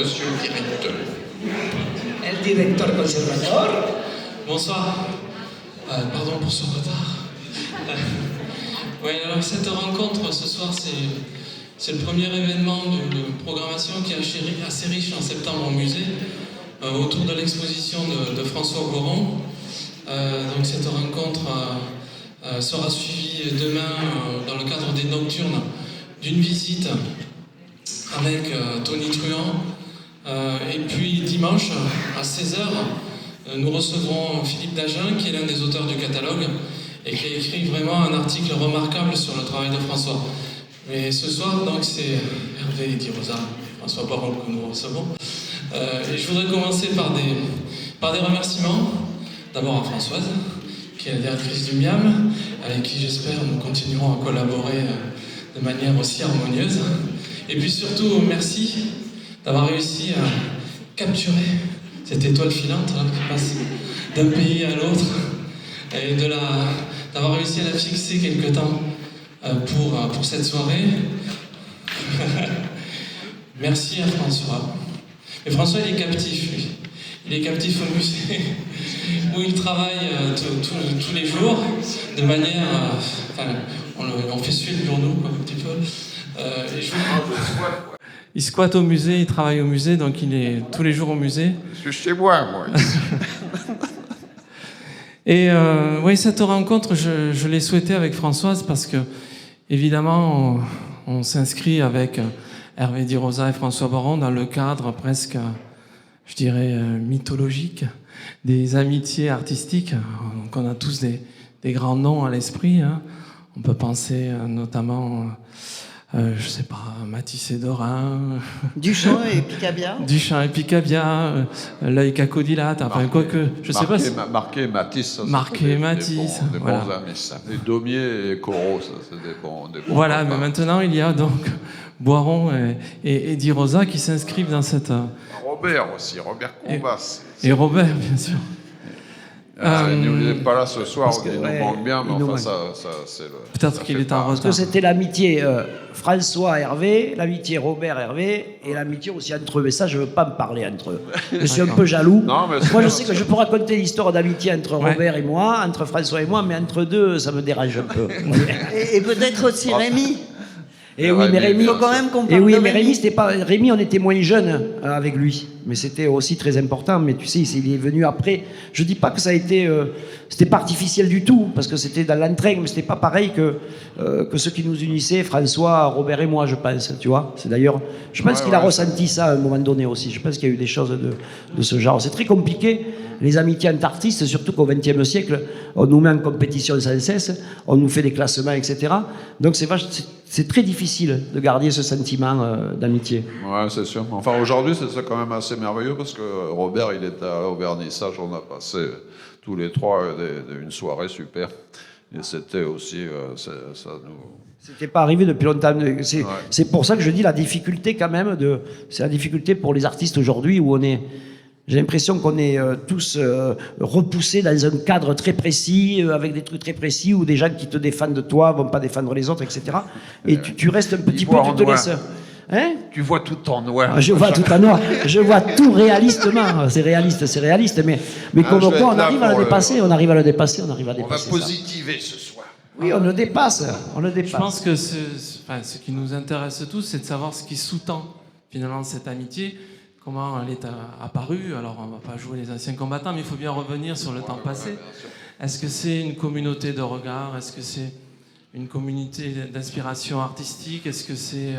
monsieur le directeur. El director conservador. Bonsoir. Pardon pour ce retard. Oui, alors cette rencontre ce soir, c'est le premier événement de programmation qui est assez riche en septembre au musée, autour de l'exposition de François Boron. Donc cette rencontre sera suivie demain dans le cadre des Nocturnes d'une visite avec Tony Truant. Et puis dimanche à 16h, nous recevrons Philippe Dagen, qui est l'un des auteurs du catalogue et qui a écrit vraiment un article remarquable sur le travail de François. Mais ce soir, donc, c'est Hervé Di Rosa, François Boron que nous recevons. Et je voudrais commencer par des remerciements. D'abord à Françoise, qui est la directrice du MIAM, avec qui j'espère nous continuerons à collaborer de manière aussi harmonieuse. Et puis surtout, merci d'avoir réussi à capturer cette étoile filante là, qui passe d'un pays à l'autre et d'avoir réussi à la fixer quelque temps pour cette soirée. Merci à François. Mais François, il est captif, lui. Il est captif au musée où il travaille tous les jours de manière... on fait suer pour nous, quoi, un petit peu. Il squatte au musée, il travaille au musée, donc il est tous les jours au musée. Je suis chez moi, moi. Et oui, cette rencontre, je l'ai souhaitée avec Françoise parce que, évidemment, on s'inscrit avec Hervé Di Rosa et François Boron dans le cadre presque, je dirais, mythologique des amitiés artistiques. Donc on a tous des grands noms à l'esprit. Hein. On peut penser notamment... je sais pas, Matisse et Dorin. Duchamp et Picabia. Duchamp et Picabia, l'œil cacodilate, enfin quoique, je sais pas si... Marqué et Matisse, ça Marqué et Matisse, des voilà. bons amis, ça. Les Daumier et Corot, ça, c'est des bons voilà, copains. mais maintenant, il y a donc Boiron et Di Rosa qui s'inscrivent dans cette... Robert aussi, Robert Combas. Et Robert, bien sûr. Il n'est pas là ce soir, parce que, il ouais, nous manque bien, mais il nous enfin, manque. c'est le... Peut-être qu'il est en Parce que retard. c'était l'amitié François-Hervé, l'amitié Robert-Hervé et l'amitié aussi entre eux. Mais ça, je ne veux pas me parler entre eux. Je suis un peu jaloux. Non, mais Moi, je sais que je peux raconter l'histoire d'amitié entre Ouais. Robert et moi, entre François et moi, mais entre deux, ça me dérange un peu. Et peut-être aussi Rémi. Et oui, mais Rémi, Il faut quand même qu'on et parle oui, de mais Rémi. Rémi, c'était pas Rémi, on était moins jeunes avec lui, mais c'était aussi très important. Mais tu sais, il est venu après. Je dis pas que ça a été, c'était pas artificiel du tout, parce que c'était dans l'entrain, mais c'était pas pareil que ceux qui nous unissaient, François, Robert et moi, je pense. Tu vois, c'est d'ailleurs, je pense qu'il a ressenti ça à un moment donné aussi. Je pense qu'il y a eu des choses de ce genre. C'est très compliqué. Les amitiés entre artistes, surtout qu'au XXe siècle, on nous met en compétition sans cesse, on nous fait des classements, etc. Donc c'est très difficile de garder ce sentiment d'amitié. Ouais, c'est sûr. Enfin, aujourd'hui, c'est quand même assez merveilleux parce que Robert, il était au vernissage, on a passé tous les trois une soirée super. Et c'était aussi, ça nous... C'était pas arrivé depuis longtemps. C'est pour ça que je dis la difficulté quand même, c'est la difficulté pour les artistes aujourd'hui où on est... J'ai l'impression qu'on est tous repoussés dans un cadre très précis, avec des trucs très précis, où des gens qui te défendent de toi vont pas défendre les autres, etc. Et tu restes un petit peu, tu te laisses... Hein? Tu vois tout en noir. Je vois tout en noir, je vois tout réalistement. C'est réaliste, mais comme je vais quoi, être on là arrive à pour le dépasser, on arrive à le dépasser, on arrive à On va dépasser ça. positiver ce soir. Oui, on le dépasse, on le dépasse. Je pense que ce qui nous intéresse tous, c'est de savoir ce qui sous-tend finalement cette amitié, comment elle est apparue. Alors, on ne va pas jouer les anciens combattants, mais il faut bien revenir sur le temps passé. Est-ce que c'est une communauté de regard? Est-ce que c'est une communauté d'inspiration artistique? Est-ce que c'est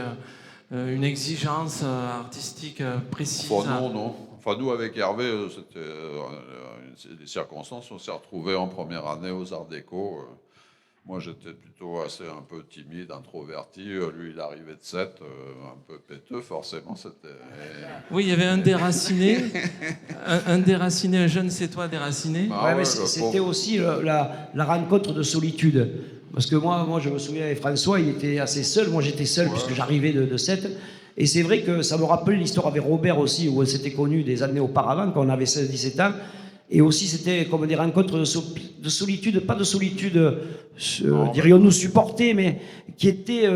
une exigence artistique précise? Enfin, non. Enfin, nous, avec Hervé, c'était des circonstances. On s'est retrouvés en première année aux Arts Déco. Moi, j'étais plutôt un peu timide, introverti. Lui, il arrivait de 7, un peu péteux, forcément. Oui, il y avait un déraciné, un déraciné, un jeune sétois déraciné. Bah Ouais, ouais, mais c'était aussi la rencontre de solitude. Parce que moi, je me souviens avec François, il était assez seul. Moi, j'étais seul puisque j'arrivais de 7. Et c'est vrai que ça me rappelle l'histoire avec Robert aussi, où on s'était connus des années auparavant, quand on avait 16-17 ans. Et aussi, c'était comme des rencontres de solitude, pas de solitude, dirions-nous, supportée, mais qui étaient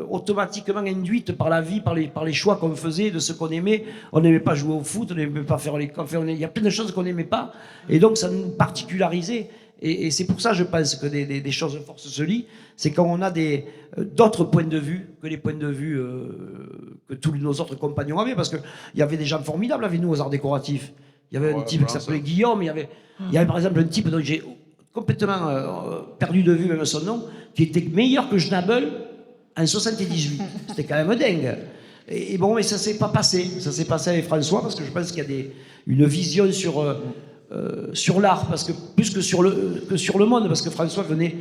automatiquement induites par la vie, par les choix qu'on faisait, de ce qu'on aimait. On n'aimait pas jouer au foot, on n'aimait pas faire les... il y a plein de choses qu'on n'aimait pas, et donc ça nous particularisait. Et c'est pour ça, je pense, que des choses fortes se lient, c'est quand on a d'autres points de vue que les points de vue que tous nos autres compagnons avaient, parce qu'il y avait des gens formidables avec nous aux arts décoratifs. Il y avait un type qui s'appelait Guillaume, il y avait par exemple un type dont j'ai complètement perdu de vue même son nom, qui était meilleur que Schnabel en 78. C'était quand même dingue. Et bon, mais ça s'est pas passé. Ça s'est passé avec François, parce que je pense qu'il y a une vision sur l'art, parce que plus que sur le monde, parce que François venait,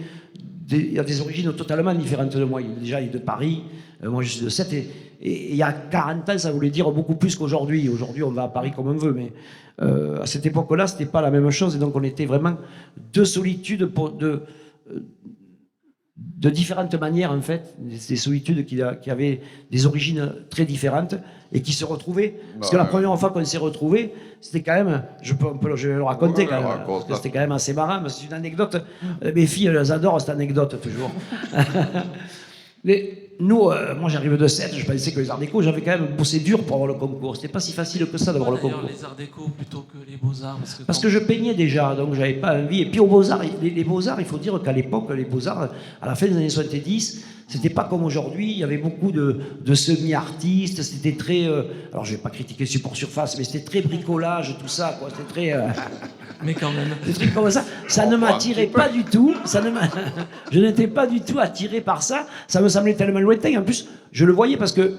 il a des origines totalement différentes de moi. Il est de Paris, moi je suis de Sète, et il y a 40 ans, ça voulait dire beaucoup plus qu'aujourd'hui. Aujourd'hui, on va à Paris comme on veut, mais à cette époque-là, c'était pas la même chose, et donc on était vraiment deux solitudes de différentes manières, en fait, des solitudes qui avaient des origines très différentes et qui se retrouvaient. Parce que la première fois qu'on s'est retrouvés, c'était quand même, je vais le raconter quand même, parce que c'était quand même assez marrant, mais c'est une anecdote. Mes filles, elles adorent cette anecdote, toujours. Mais nous, moi j'arrive de Sète, je pensais que les arts déco, j'avais quand même bossé dur pour avoir le concours. C'était pas si facile que ça d'avoir le concours. Les arts déco plutôt que les beaux-arts Parce que je peignais déjà, donc j'avais pas envie. Et puis aux Beaux-Arts, les Beaux-Arts, il faut dire qu'à l'époque, les Beaux-Arts, à la fin des années 70, c'était pas comme aujourd'hui, il y avait beaucoup de semi-artistes, c'était très... alors je vais pas critiquer Support Surface, mais c'était très bricolage, tout ça, quoi. C'était très... mais quand même. Des trucs comme ça, ça ne m'attirait pas du tout. Je n'étais pas du tout attiré par ça. Ça me semblait tellement lointain. En plus, je le voyais parce que,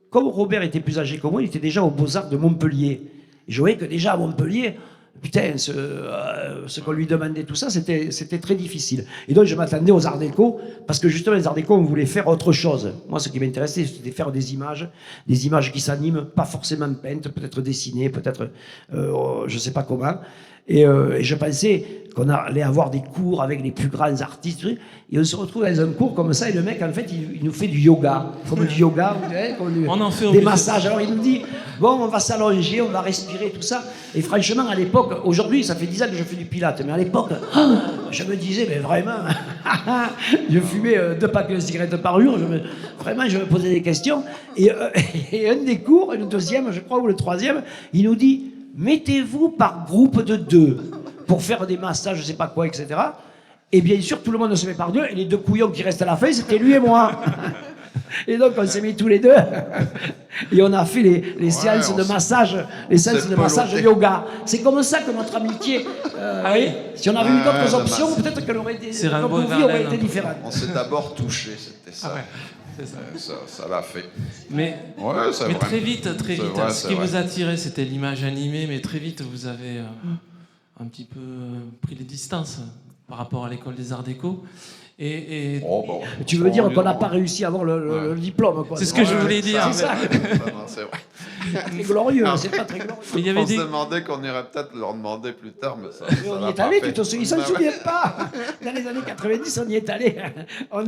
comme Robert était plus âgé que moi, il était déjà aux Beaux-Arts de Montpellier. Et je voyais que déjà à Montpellier, putain, ce qu'on lui demandait, tout ça, c'était très difficile. Et donc, je m'attendais aux arts déco, parce que justement, les arts déco, on voulait faire autre chose. Moi, ce qui m'intéressait, c'était faire des images qui s'animent, pas forcément peintes, peut-être dessinées, peut-être, je sais pas comment. Et je pensais qu'on allait avoir des cours avec les plus grands artistes, et on se retrouve dans un cours comme ça, et le mec, en fait, il nous fait du yoga, comme du yoga, on en fait des massages. Alors il nous dit, bon, on va s'allonger, on va respirer, tout ça. Et franchement, à l'époque, aujourd'hui, ça fait 10 ans que je fais du pilates, mais à l'époque, je me disais, mais vraiment, je fumais 2 paquets de cigarettes par jour, vraiment, je me posais des questions. Et un des cours, le deuxième, je crois, ou le troisième, il nous dit, mettez-vous par groupe de 2 pour faire des massages, je sais pas quoi, etc. Et bien sûr, tout le monde se met par 2, et les 2 couillons qui restent à la fin, c'était lui et moi. Et donc, on s'est mis tous les 2, et on a fait les séances de massage, yoga. C'est comme ça que notre amitié, si on avait eu d'autres options, peut-être que notre vie aurait été différente. On s'est d'abord touché, c'était ça. Ça l'a fait. Mais vrai. très vite, vrai, ce qui vous attirait, c'était l'image animée, mais très vite, vous avez un petit peu pris les distances par rapport à l'école des arts déco. Tu veux dire qu'on n'a pas réussi à avoir le diplôme, quoi. C'est ce que je voulais dire. C'est ça. C'est vrai. C'est glorieux, c'est pas très glorieux. On se demandait qu'on irait peut-être leur demander plus tard, mais ça. On y est allé, ils ne s'en souviennent pas. Dans les années 90, on y est allé. On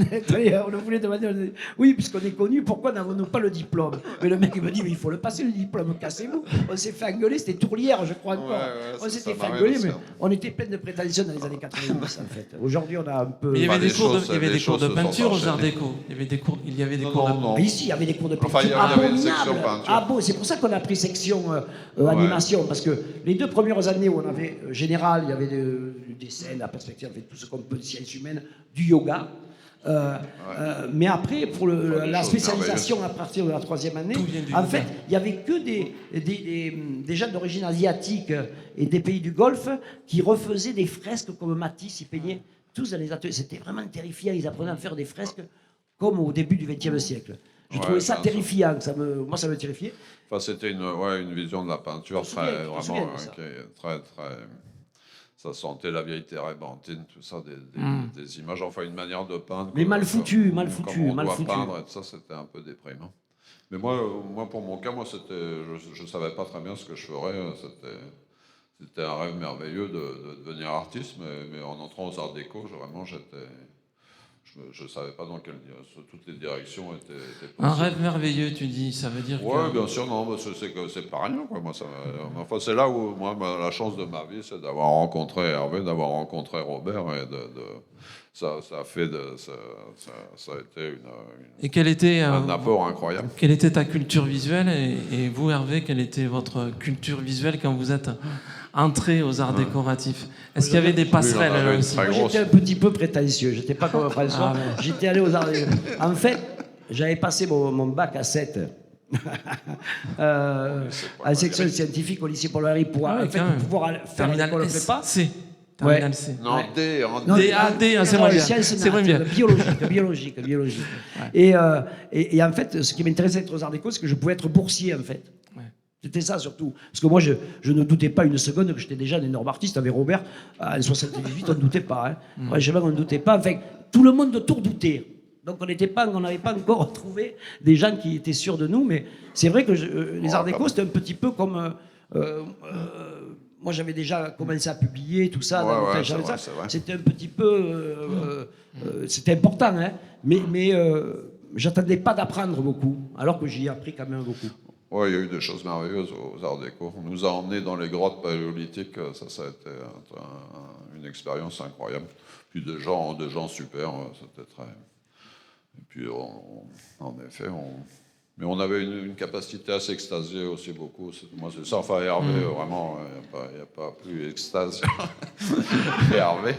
voulait demander. Oui, puisqu'on est connu, pourquoi n'avons-nous pas le diplôme? Mais le mec il me dit, mais il faut le passer le diplôme, cassez-vous. On s'est fait engueuler, c'était Tourlière, je crois encore. On s'était fait engueuler, mais on était plein de prétentions dans les années 90, en fait. Aujourd'hui, on a un peu. Il y avait des cours de peinture aux arts déco. Il y avait des cours de. Ici, il y avait des cours de peinture. Enfin, il y avait une section peinture. Ah bon, c'est pour ça qu'on a pris section animation, parce que les 2 premières années où on avait général, il y avait du dessin, la perspective, tout ce qu'on peut de sciences humaines, du yoga. Mais après, pour la spécialisation à partir de la 3e année, en fait, il n'y avait que des gens d'origine asiatique et des pays du Golfe qui refaisaient des fresques comme Matisse, ils peignaient tous dans les ateliers. C'était vraiment terrifiant, ils apprenaient à faire des fresques comme au début du XXe siècle. Je trouvais ça terrifiant, moi ça me terrifiait. Enfin, c'était une vision de la peinture très, ça sentait la vieille térébenthine, tout ça, des images, enfin une manière de peindre. Mais mal foutu. Peindre et tout ça, c'était un peu déprimant. Mais moi, pour mon cas, je savais pas très bien ce que je ferais. C'était un rêve merveilleux de devenir artiste, mais en entrant aux arts déco, vraiment, je savais pas dans quelle toutes les directions étaient Un possibles. rêve merveilleux, tu dis, ça veut dire Oui, que... bien sûr, non, c'est pas rien, quoi. Moi, enfin, c'est là où, moi, la chance de ma vie, c'est d'avoir rencontré Hervé, d'avoir rencontré Robert, et ça a fait ça a été Et quel était, un apport incroyable. quelle était ta culture visuelle et vous, Hervé, quelle était votre culture visuelle quand vous êtes entré aux arts décoratifs? Est-ce qu'il y avait des passerelles avait là une aussi? très Moi, grosse. j'étais un petit peu prétentieux, j'étais pas comme François, j'étais allé aux arts. En fait, j'avais passé mon bac à 7 en section scientifique au lycée Paul Valéry pour, Ah ouais, en fait, quand même. pouvoir faire Terminal l'école S, prépa. C. Terminal C. Non, Ouais. D, hein, Non, D, A, D, c'est moins bien. sciences C'est moins nat, bien. biologique. Et en fait, ce qui m'intéressait d'être aux arts déco, c'est que je pouvais être boursier, en fait. Ouais. C'était ça surtout. Parce que moi, je ne doutais pas une seconde que j'étais déjà un énorme artiste. Avec Robert, en 78, on ne doutait pas. Hein. Ouais, je sais pas qu'on ne doutait pas. Enfin, tout le monde autour doutait. Donc on n'avait pas encore trouvé des gens qui étaient sûrs de nous. Mais c'est vrai que les arts déco, c'était un petit peu comme... moi, j'avais déjà commencé à publier tout ça. Ouais, dans- ouais, enfin, c'est j'avais vrai, ça. c'est vrai. C'était un petit peu... c'était important, hein. Mais j'attendais pas d'apprendre beaucoup, alors que j'y ai appris quand même beaucoup. Ouais, il y a eu des choses merveilleuses aux Arts Déco. On nous a emmenés dans les grottes paléolithiques, ça a été une expérience incroyable. Puis des gens super, c'était très... Et puis, en effet, mais on avait une capacité à s'extasier aussi beaucoup. Moi, c'est ça. Enfin, Hervé, vraiment, il n'y a pas plus extase Hervé.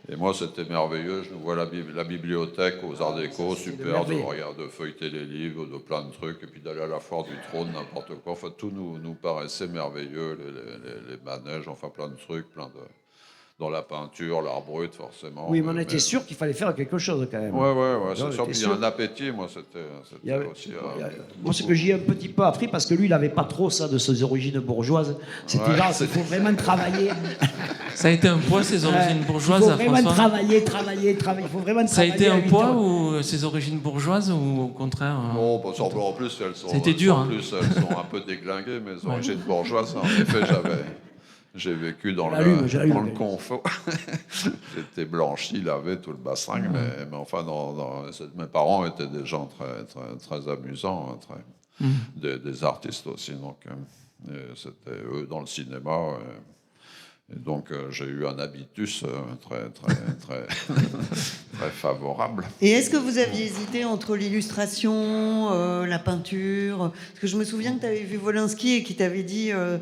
Et moi, c'était merveilleux. Je vois la bibliothèque aux Arts Déco, super, de feuilleter les livres, de plein de trucs, et puis d'aller à la foire du trône, n'importe quoi. Enfin, tout nous paraissait merveilleux, les manèges, enfin, plein de trucs, dans la peinture, l'art brut, forcément. Oui, mais on était sûr qu'il fallait faire quelque chose quand même. Ouais, on c'est sûr. était Puis il y a sûr. un appétit, moi, c'était Il y avait- aussi... Moi, ce que j'y ai un petit peu appris, parce que lui, il n'avait pas trop ça de ses origines bourgeoises. C'était Ouais, genre, il faut vraiment travailler. Ça a été un poids, ces origines bourgeoises, Il faut vraiment François? travailler. Il faut vraiment Ça a travailler. été à un 8 poids heures. ou ces origines bourgeoises ou au contraire Non, parce qu'en plus, elles sont, C'était dur, hein. elles sont un peu déglinguées, mes origines bourgeoises. En effet, j'ai vécu dans L'allume, j'ai l'allume. le confort. J'étais blanchi, lavé tout le bassin, mais enfin, mes parents étaient des gens très amusants, hein, des artistes aussi. Donc, c'était eux dans le cinéma. Et donc, j'ai eu un habitus très favorable. Et est-ce que vous aviez hésité entre l'illustration, la peinture? Parce que je me souviens que tu avais vu Wolinski et qui t'avait dit que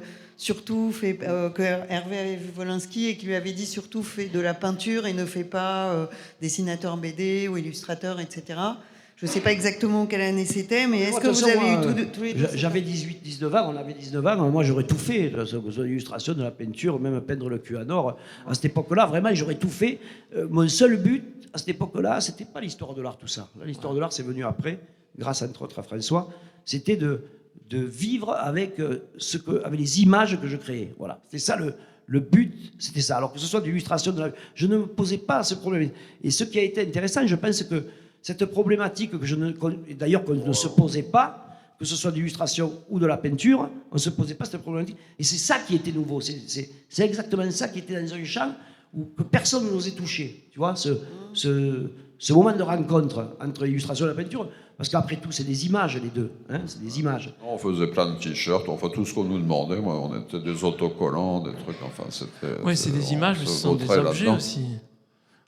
Hervé avait vu Wolinski et qui lui avait dit surtout fais de la peinture et ne fais pas dessinateur BD ou illustrateur, etc. Je ne sais pas exactement quelle année c'était, mais est-ce que vous avez eu tous les deux? J'avais 19 ans, on avait 19 ans, moi j'aurais tout fait, que ce soit l'illustration, de la peinture, même peindre le cul à nord. À cette époque-là, vraiment, j'aurais tout fait. Mon seul but, à cette époque-là, c'était pas l'histoire de l'art, tout ça. L'histoire de l'art, c'est venu après, grâce entre autres à François. C'était de vivre avec, avec les images que je créais. Voilà, c'était ça le but, c'était ça. Alors que ce soit de l'illustration, je ne me posais pas ce problème. Et ce qui a été intéressant, je pense que cette problématique d'ailleurs qu'on ne se posait pas, que ce soit de l'illustration ou de la peinture, on ne se posait pas cette problématique. Et c'est ça qui était nouveau. C'est exactement ça qui était dans un champ où que personne n'osait toucher. Tu vois, ce moment de rencontre entre l'illustration et la peinture, parce qu'après tout, c'est des images, les deux. Hein, c'est des images. On faisait plein de t-shirts, enfin tout ce qu'on nous demandait. Moi, on était des autocollants, des trucs, enfin c'était... Oui, c'est des images, on ce se sont des vautrait objets là-dedans. aussi.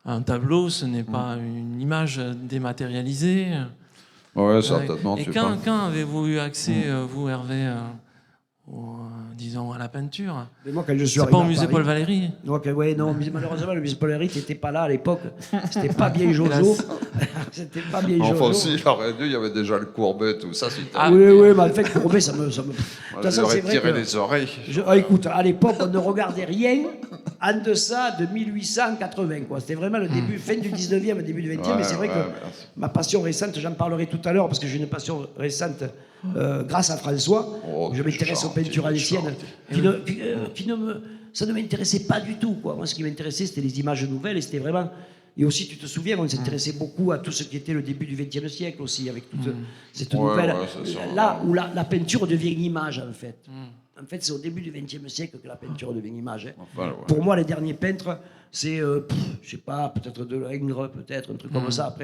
Un tableau, ce n'est pas une image dématérialisée. Ouais, certainement. Et quand avez-vous eu accès, vous, Hervé, disons, à la peinture? Mais moi, quand je suis C'est pas arrivé au à musée Paris- Paul Valéry? Donc, ouais, non, malheureusement, le musée Paul Valéry, t'étais pas là à l'époque. C'était pas bien Jojo. C'était pas bien Jojo. Enfin, si, il aurait dû, il y avait déjà le Courbet, tout ça. Oui, mais en fait, Courbet, ça me... De toute Moi, façon, j'aurais c'est vrai tiré que... les oreilles. Écoute, à l'époque, on ne regardait rien en deçà de 1880, quoi. C'était vraiment le début, fin du 19e, début du 20e, mais c'est vrai que merci. ma passion récente, j'en parlerai tout à l'heure, parce que j'ai une passion récente grâce à François. Oh, Je m'intéresse aux gentil, peintures anciennes, gentil. ça ne m'intéressait pas du tout, quoi. Moi, ce qui m'intéressait, c'était les images nouvelles, et c'était vraiment Et aussi, tu te souviens, on s'intéressait beaucoup à tout ce qui était le début du XXe siècle aussi, avec toute cette Ouais, nouvelle... ouais, c'est sûr. là où la peinture devient une image, en fait. En fait, c'est au début du XXe siècle que la peinture devient une image. Hein. Enfin, ouais. Pour moi, les derniers peintres, c'est, je sais pas, peut-être de l'Ingres, peut-être, un truc comme ça.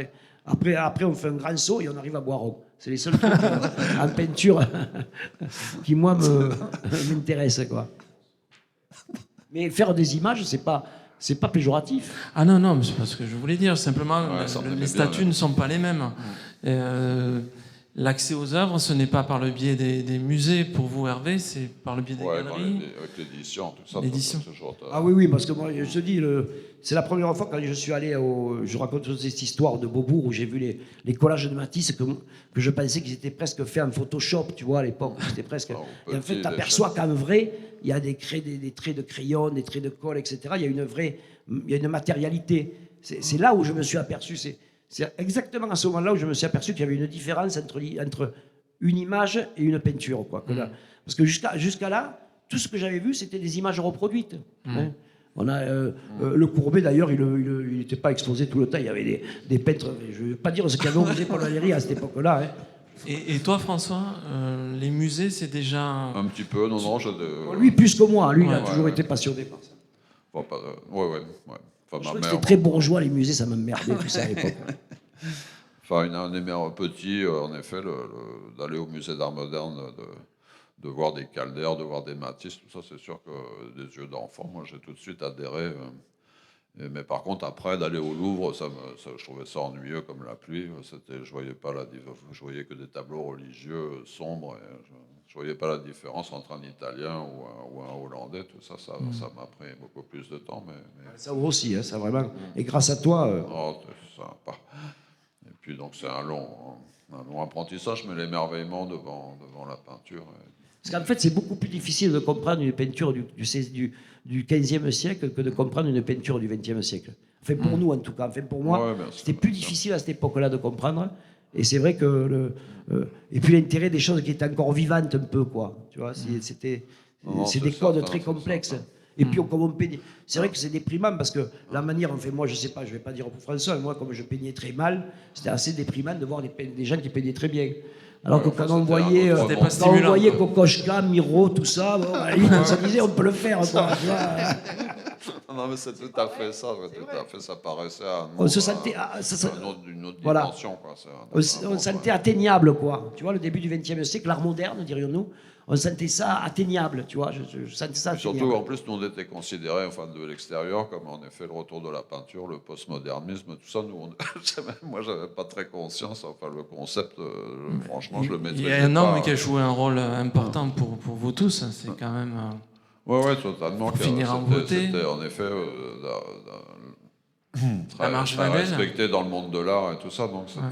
Après, on fait un grand saut et on arrive à Boiron. C'est les seuls trucs en peinture qui, moi, m'intéressent, quoi. Mais faire des images, c'est pas péjoratif. Ah non, non, mais c'est pas ce que je voulais dire. Simplement, Ouais, ça me met bien, les statuts ouais. ne sont pas les mêmes. Et, l'accès aux œuvres, ce n'est pas par le biais des musées pour vous, Hervé, c'est par le biais des Ouais, galeries. avec l'édition, tout ça. L'édition. c'est toujours, Ah oui, parce que moi, je te dis, c'est la première fois quand je suis allé je raconte cette histoire de Beaubourg où j'ai vu les collages de Matisse que je pensais qu'ils étaient presque faits en Photoshop, tu vois, à l'époque. C'était presque. Oh, Et en fait, petit tu aperçois qu'en vrai, il y a des traits de crayon, des traits de colle, etc. Il y a une matérialité. C'est là où je me suis aperçu. C'est exactement à ce moment-là où je me suis aperçu qu'il y avait une différence entre une image et une peinture, quoi. Parce que jusqu'à là, tout ce que j'avais vu, c'était des images reproduites. Hein. On a le Courbet, d'ailleurs, il n'était pas exposé tout le temps. Il y avait des peintres. Je ne vais pas dire ce qu'il y avait au musée Paul Valéry à cette époque-là. Hein. Et toi, François, les musées, c'est déjà... Un petit peu, non, Lui, plus que moi. Lui, il a Ouais, toujours ouais. été passionné par ça. Bon, ouais. Enfin, Je ma trouvais que mère, c'était très bourgeois, les musées, ça m'emmerdait, tout ça, à l'époque. enfin, on aimait petit, en effet, d'aller au musée d'art moderne, de voir des Calder, de voir des Matisse, tout ça, c'est sûr que des yeux d'enfant, moi, j'ai tout de suite adhéré. Mais par contre, après, d'aller au Louvre, je trouvais ça ennuyeux comme la pluie. Je voyais pas je voyais que des tableaux religieux sombres. Et je voyais pas la différence entre un Italien ou un Hollandais. Tout ça, ça m'a pris beaucoup plus de temps. Mais Ça aussi, hein, ça vraiment. Et grâce à toi. oh, c'est sympa. Et puis donc c'est un long apprentissage, mais l'émerveillement devant la peinture. Parce qu'en fait, c'est beaucoup plus difficile de comprendre une peinture du 15e siècle que de comprendre une peinture du 20e siècle. Enfin, pour nous, en tout cas. Enfin, pour moi, Ouais, bien sûr, c'était plus bien sûr. difficile à cette époque-là de comprendre. Et c'est vrai que... et puis l'intérêt des choses qui étaient encore vivantes un peu, quoi. Tu vois, c'est des c'est codes certain, très c'est complexes. certain. Et puis, comme on peignait... C'est vrai que c'est déprimant parce que la manière... Enfin, moi, je sais pas, je vais pas dire pour François, mais moi, comme je peignais très mal, c'était assez déprimant de voir des gens qui peignaient très bien. Alors que Ouais, quand enfin, on c'était voyait, un autre C'était pas monde. quand on stimulant, voyait quoi. Kokoschka, Miro, tout ça, bon, à la limite, on se disait, on peut le faire, quoi. Tu vois. Non, mais c'est tout à fait ça. Tout à fait, ça paraissait On se sentait... une autre Voilà. dimension. Quoi. On se sentait atteignable, quoi. Tu vois, le début du XXe siècle, l'art moderne, dirions-nous, on sentait ça atteignable, tu vois. Je sentais ça atteignable. Surtout, en plus, nous, on était considérés, enfin, de l'extérieur, comme en effet le retour de la peinture, le postmodernisme, tout ça. Nous, moi, j'avais pas très conscience. Enfin, le concept, franchement, je le Il maîtrisais y a un homme pas. qui a joué un rôle important pour vous tous. C'est quand même... Ouais, totalement. Pour finir en beauté. C'était en effet très, La Marche très Vadel. respecté dans le monde de l'art et tout ça. Donc c'était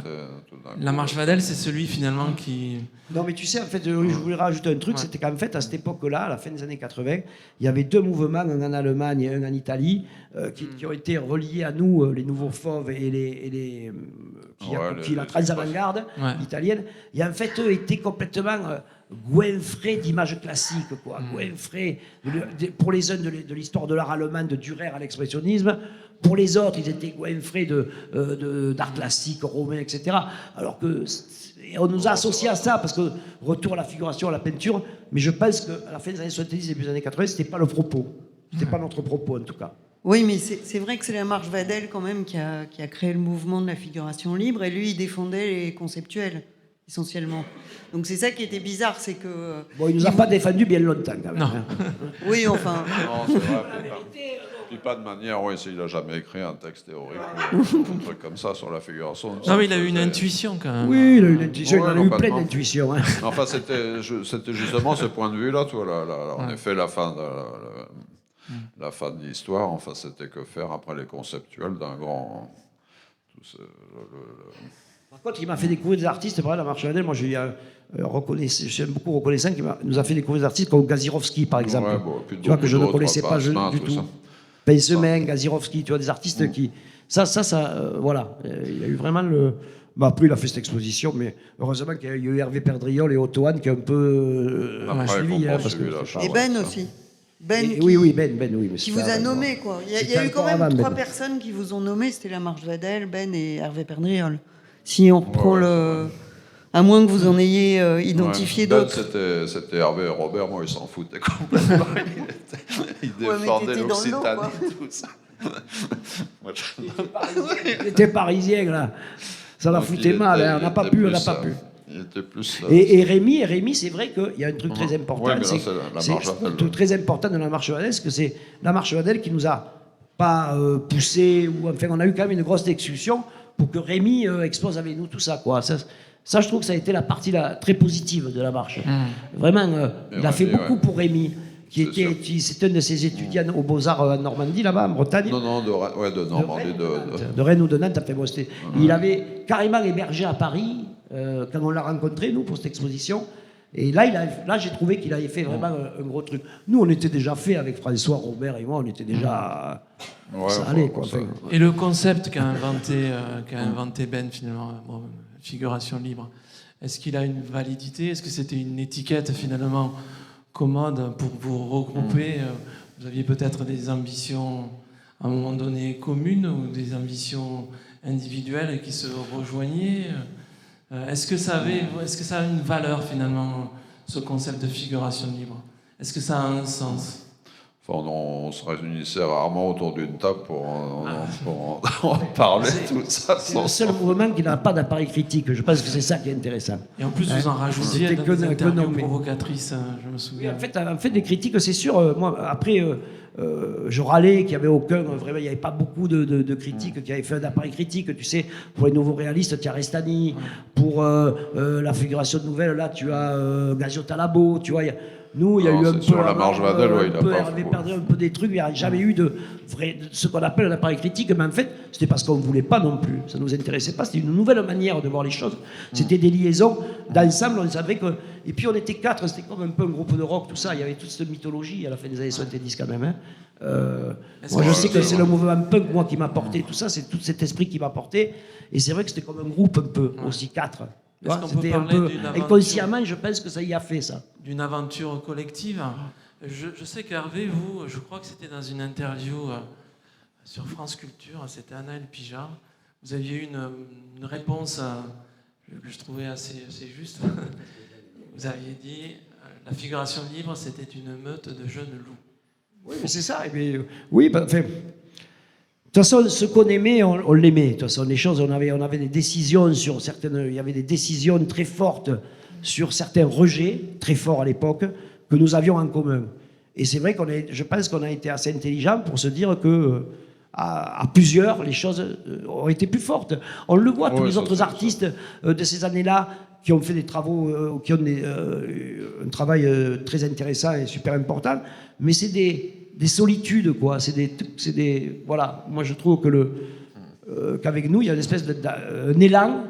tout d'un coup, La Marche Vadel, c'est celui finalement qui... Non, mais tu sais, en fait, je voulais rajouter un truc, Ouais. c'était qu'en fait, à cette époque-là, à la fin des années 80, il y avait deux mouvements, un en Allemagne et un en Italie, qui ont été reliés à nous, les nouveaux fauves et la trans-avant-garde Ouais. italienne. Et en fait, eux étaient complètement goinfrés d'images classiques, quoi. Goinfrés, pour les uns, de l'histoire de l'art allemand, de Dürer à l'expressionnisme. Pour les autres, ils étaient goinfrés d'art classique, romain, etc. Alors que... Et on nous a associés à ça, parce que retour à la figuration, à la peinture, mais je pense qu'à la fin des années 70, début des années 80, c'était pas le propos. C'était pas notre propos, en tout cas. Oui, mais c'est vrai que c'est la Marche Vadel quand même qui a créé le mouvement de la figuration libre, et lui, il défendait les conceptuels, essentiellement. Donc c'est ça qui était bizarre, c'est que... Bon, il nous a pas défendu bien longtemps, quand même. Non. hein. Oui, enfin... Non, c'est vrai. Puis pas de manière, oui, il n'a jamais écrit un texte théorique ou un truc comme ça sur la figuration. Non, mais il a eu une intuition quand même. Oui, il a eu une intuition, Ouais, il en a eu plein complètement. d'intuitions. Hein. Enfin, c'était justement ce point de vue-là, toi, en effet, la fin de l'histoire, enfin, c'était que faire après les conceptuels d'un grand... Par contre, il m'a fait découvrir des artistes, par exemple, la Marche Vadel, moi j'aime beaucoup reconnaissant qu'il nous a fait découvrir des artistes comme Gazirovski, par exemple. Ouais, bon, puis tu vois, que je ne d'autres, connaissais pas Passement, du tout tout. ça. Pincemin, Gazirovski, tu vois, des artistes qui... Ça, voilà. Il a eu vraiment le... Bah, après, il a fait cette exposition, mais heureusement qu'il y a eu Hervé Perdriol et Otto Hahn qui ont un peu Après, suivi. ils ont Parce que poursuivi la c'est chose. pas- Et Ben aussi. Ben, oui, Ben, oui. Mais qui c'était vous a avant, nommé, quoi. Il y C'était a eu quand encore même avant, 3 Ben. personnes qui vous ont nommé, c'était la Marche Vadel, Ben et Hervé Perdriol. Si on reprend le... À moins que vous en ayez identifié Ben, d'autres. c'était Hervé et Robert, moi, ils s'en foutaient complètement. Ils mais défendaient t'étais dans le lot, l'Occitanie, quoi. tout ça. Moi, Il était parisien, là. Ça la donc, foutait il mal, était- hein, on il n'a pas était pu, on plus, n'a pas pu. Il était plus... Et Rémi, c'est vrai qu'il y a un truc très important. Ouais, mais là, c'est c'est la c'est marche Vadel. un truc très important de la marche Vadel, c'est que c'est la marche Vadel qui nous a pas poussé, ou enfin, on a eu quand même une grosse discussion pour que Rémi expose avec nous tout ça, quoi. Ça, je trouve que ça a été la partie très positive de la marche. Vraiment, il a fait Rémi, beaucoup pour Rémi, c'est un de ses étudiants aux Beaux-Arts en Normandie, là-bas, en Bretagne. Non, de Normandie, De Rennes ou de Nantes. Enfin, bon, il avait carrément hébergé à Paris quand on l'a rencontré, nous, pour cette exposition. Et là, j'ai trouvé qu'il avait fait vraiment un gros truc. Nous, on était déjà fait avec François, Robert et moi, on était déjà... Ouais, ça enfin, allait, quoi. ça- Enfin, Et le concept qu'a inventé Ben, finalement, bon, figuration libre, est-ce qu'il a une validité? Est-ce que c'était une étiquette, finalement, commode pour vous regrouper? Vous aviez peut-être des ambitions, à un moment donné, communes ou des ambitions individuelles qui se rejoignaient? Est-ce que ça a une valeur, finalement, ce concept de figuration libre? Est-ce que ça a un sens? Enfin, on se réunissait rarement autour d'une table pour en parler, tout ça. c'est le seul mouvement qui n'a pas d'appareil critique. Je pense que c'est ça qui est intéressant. Et en plus, vous en rajoutiez C'était dans des que interviews nommé. provocatrices, je me Oui, souviens. en fait, des critiques, c'est sûr. Moi, après, je râlais qu'il n'y avait aucun. Vraiment, il n'y avait pas beaucoup de critiques qui avaient fait un appareil critique. Tu sais, pour les nouveaux réalistes, tu as Restani. Pour la figuration nouvelle, là, tu as Gazio Talabo. Tu vois, nous, il y a Non, eu un c'est peu. sur la marge Vadel, ouais, il a pas avait fou. perdu un peu des trucs. Il n'y a jamais eu de ce qu'on appelle un appareil critique. Mais en fait, c'était parce qu'on ne voulait pas non plus. Ça ne nous intéressait pas. C'était une nouvelle manière de voir les choses. C'était des liaisons d'ensemble. On savait que. Et puis, on était 4. C'était comme un peu un groupe de rock, tout ça. Il y avait toute cette mythologie à la fin des années 70 quand même. Hein. Moi, je sais que c'est le mouvement punk, moi, qui m'a porté tout ça. C'est tout cet esprit qui m'a porté. Et c'est vrai que c'était comme un groupe un peu, aussi 4. Est-ce qu'on peut C'était un parler peu d'une aventure? inconsciemment, je pense que ça y a fait ça. D'une aventure collective. Je sais qu'Hervé, vous, je crois que c'était dans une interview sur France Culture, c'était Anna El Pijard, vous aviez eu une réponse que je trouvais assez juste. Vous aviez dit la figuration libre, c'était une meute de jeunes loups. Oui, mais c'est ça. Et puis, oui, enfin, de toute façon, ce qu'on aimait, on l'aimait. De toute façon, les choses, on avait des décisions sur certaines. Il y avait des décisions très fortes sur certains rejets, très forts à l'époque, que nous avions en commun. Et c'est vrai je pense qu'on a été assez intelligents pour se dire que à plusieurs, les choses ont été plus fortes. On le voit, tous Ouais, les ça, autres c'est artistes de ces années-là qui ont fait des travaux, qui ont un travail très intéressant et super important, mais c'est des solitudes, quoi. Voilà. Moi, je trouve que qu'avec nous, il y a une espèce d'un élan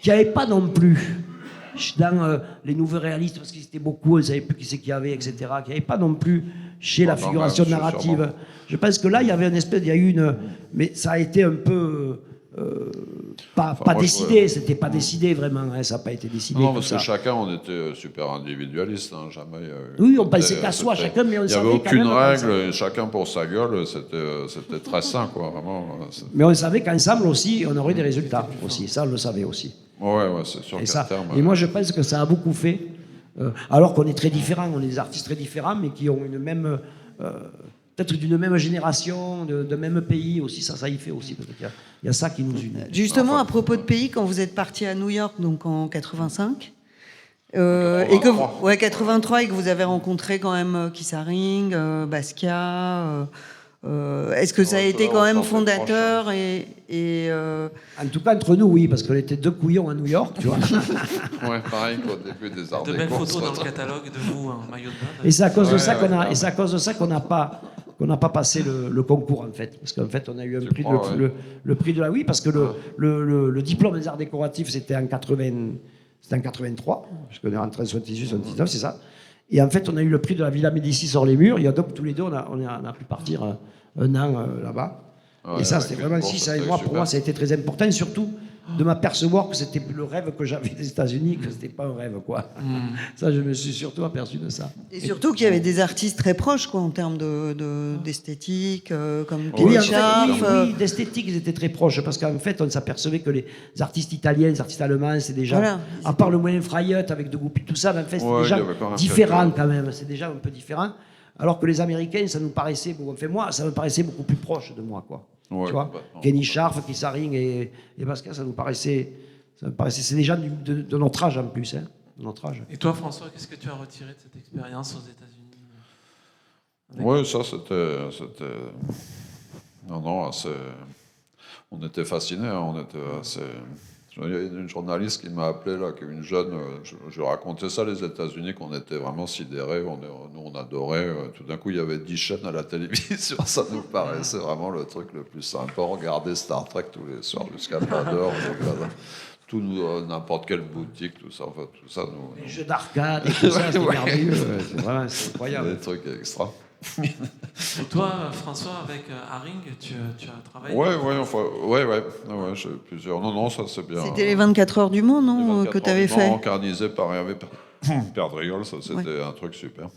qui n'y avait pas non plus dans les nouveaux réalistes, parce qu'ils étaient beaucoup, on ne savait plus qui c'est qu'il y avait, etc., qui n'y avait pas non plus chez la figuration narrative. sûrement. Je pense que là, il y avait il y a eu une... Mais ça a été un peu... pas moi, décidé, c'était pas décidé vraiment, hein, ça n'a pas été décidé. Non, comme parce ça. que chacun, on était super individualiste, hein, jamais. Oui, on pensait qu'à soi, chacun, mais on Il n'y savait avait quand aucune même, règle, chacun pour sa gueule, c'était très sain, quoi, vraiment. Mais on savait qu'ensemble aussi, on aurait des résultats aussi. Ça, on le savait aussi. Ouais, c'est sûr Et, qu'à ça, terme. et moi, je pense que ça a beaucoup fait. Alors qu'on est très différents, on est des artistes très différents, mais qui ont une même. Peut-être d'une même génération, de même pays aussi, ça y fait aussi. Peut-être. Il y a ça qui nous unit. Justement, à propos de pays, quand vous êtes parti à New York, donc en 85, et que vous, 83, et que vous avez rencontré quand même Keith Haring, Basquiat, est-ce que ça a été quand même fondateur En tout cas, entre nous, oui, parce qu'on était deux couillons à New York, tu vois. Ouais, pareil qu'au début des Arts De Déco. belles photos dans le catalogue de vous en maillot de bain. Et c'est à cause de ça qu'on n'a pas passé le concours, en fait. Parce qu'en fait, on a eu le prix de la... Oui, parce que le diplôme des arts décoratifs, c'était en 83, puisqu'on est rentré en 78, 79, c'est ça. Et en fait, on a eu le prix de la Villa Médicis sur les murs. Et donc, tous les deux, on a pu partir un an là-bas. Ouais, et ça, c'était vraiment... pour moi, ça a été très important. Et surtout, de m'apercevoir que c'était le rêve que j'avais des États-Unis, que c'était pas un rêve, quoi. Ça, je me suis surtout aperçu de ça. Et surtout qu'il y avait des artistes très proches, quoi, en termes d'esthétique, comme Oui, Oui, Kenny en fait, Scharf. oui, d'esthétique, ils étaient très proches, parce qu'en fait, on s'apercevait que les artistes italiens, les artistes allemands, c'est déjà, Voilà. à part le moyen Frayet avec De Goupi, tout ça, mais en fait, c'était Ouais, il y déjà avait quand même différent quelques- quand même, c'est déjà un peu différent. Alors que les Américains, ça nous paraissait, bon, enfin moi, ça me paraissait beaucoup plus proche de moi, quoi. Ouais, Tu vois, complètement. Kenny Scharf, Keith Haring et Pascal, ça me paraissait, c'est des gens de notre âge en plus, hein, de notre âge. Et toi, François, qu'est-ce que tu as retiré de cette expérience aux États-Unis? Oui, ça c'était. Non, assez. On était fascinés, hein, on était assez. Il y a une journaliste qui m'a appelé, là, qui est une jeune. Je racontais ça, les États-Unis, qu'on était vraiment sidérés. Nous, on adorait. Tout d'un coup, il y avait 10 chaînes à la télévision. Ça nous paraissait vraiment le truc le plus sympa. Regarder Star Trek tous les soirs jusqu'à pas d'heure. Tout, n'importe quelle boutique, tout ça. Enfin, tout ça nous. Les jeux d'arcade et tout ça, c'était Ouais. merveilleux, c'est incroyable. Des trucs extra. Et toi, François, avec Haring, tu as travaillé? Ouais, j'ai plusieurs. Non, ça c'est bien. C'était les 24 heures du Mans, Les non, 24 que tu heures avais du Mans, fait organisé par Hervé Perdriol, ça c'était un truc super.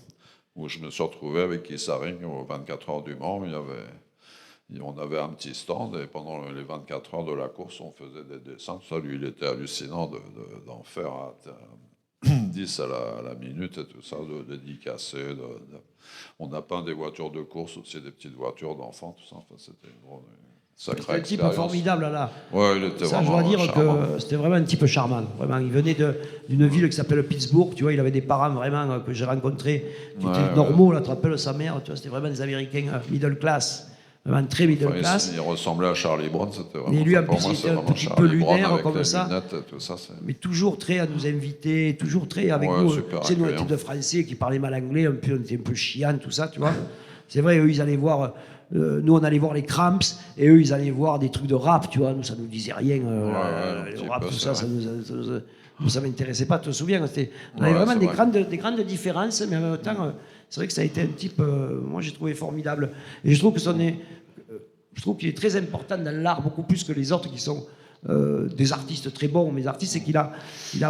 Où je me suis retrouvé avec Keith Haring aux 24 heures du Mans. On avait un petit stand et pendant les 24 heures de la course, on faisait des dessins. Ça, lui, il était hallucinant d'en faire à 10 à la minute et tout ça, de dédicacer. On a peint des voitures de course, aussi des petites voitures d'enfants, tout ça. Enfin, c'était une sacrée C'était un type expérience. formidable, là. Ouais, il était Ça, je vraiment dois dire charmant. que c'était vraiment un type charmant. Vraiment, il venait d'une ville qui s'appelle Pittsburgh. Tu vois, il avait des parents vraiment que j'ai rencontrés qui étaient normaux. Là, tu te rappelles sa mère. Tu vois, c'était vraiment des Américains middle class, vraiment très middle Enfin, class. il ressemblait à Charlie Brown, c'était vraiment. Et lui, en pour plus, moi, il c'est était un vraiment petit peu Charlie Brown lunaire avec comme les ça. lunettes et tout ça. Mais toujours très à nous inviter, toujours très avec Ouais, nous. super C'est nous, un accueillant. type de Français qui parlait mal anglais, on était un peu chiant, tout ça, tu vois. C'est vrai, eux, ils allaient voir. Nous, on allait voir les Cramps, et eux, ils allaient voir des trucs de rap, tu vois. Nous, ça nous disait rien. un Le petit rap, peu, tout c'est ça, vrai. ça m'intéressait pas, tu te souviens. On avait Ouais, vraiment c'est des grandes différences, mais en même temps, c'est vrai que ça a été un type, moi, j'ai trouvé formidable. Et je trouve que je trouve qu'il est très important dans l'art, beaucoup plus que les autres qui sont des artistes très bons. Mais artistes, c'est qu'il a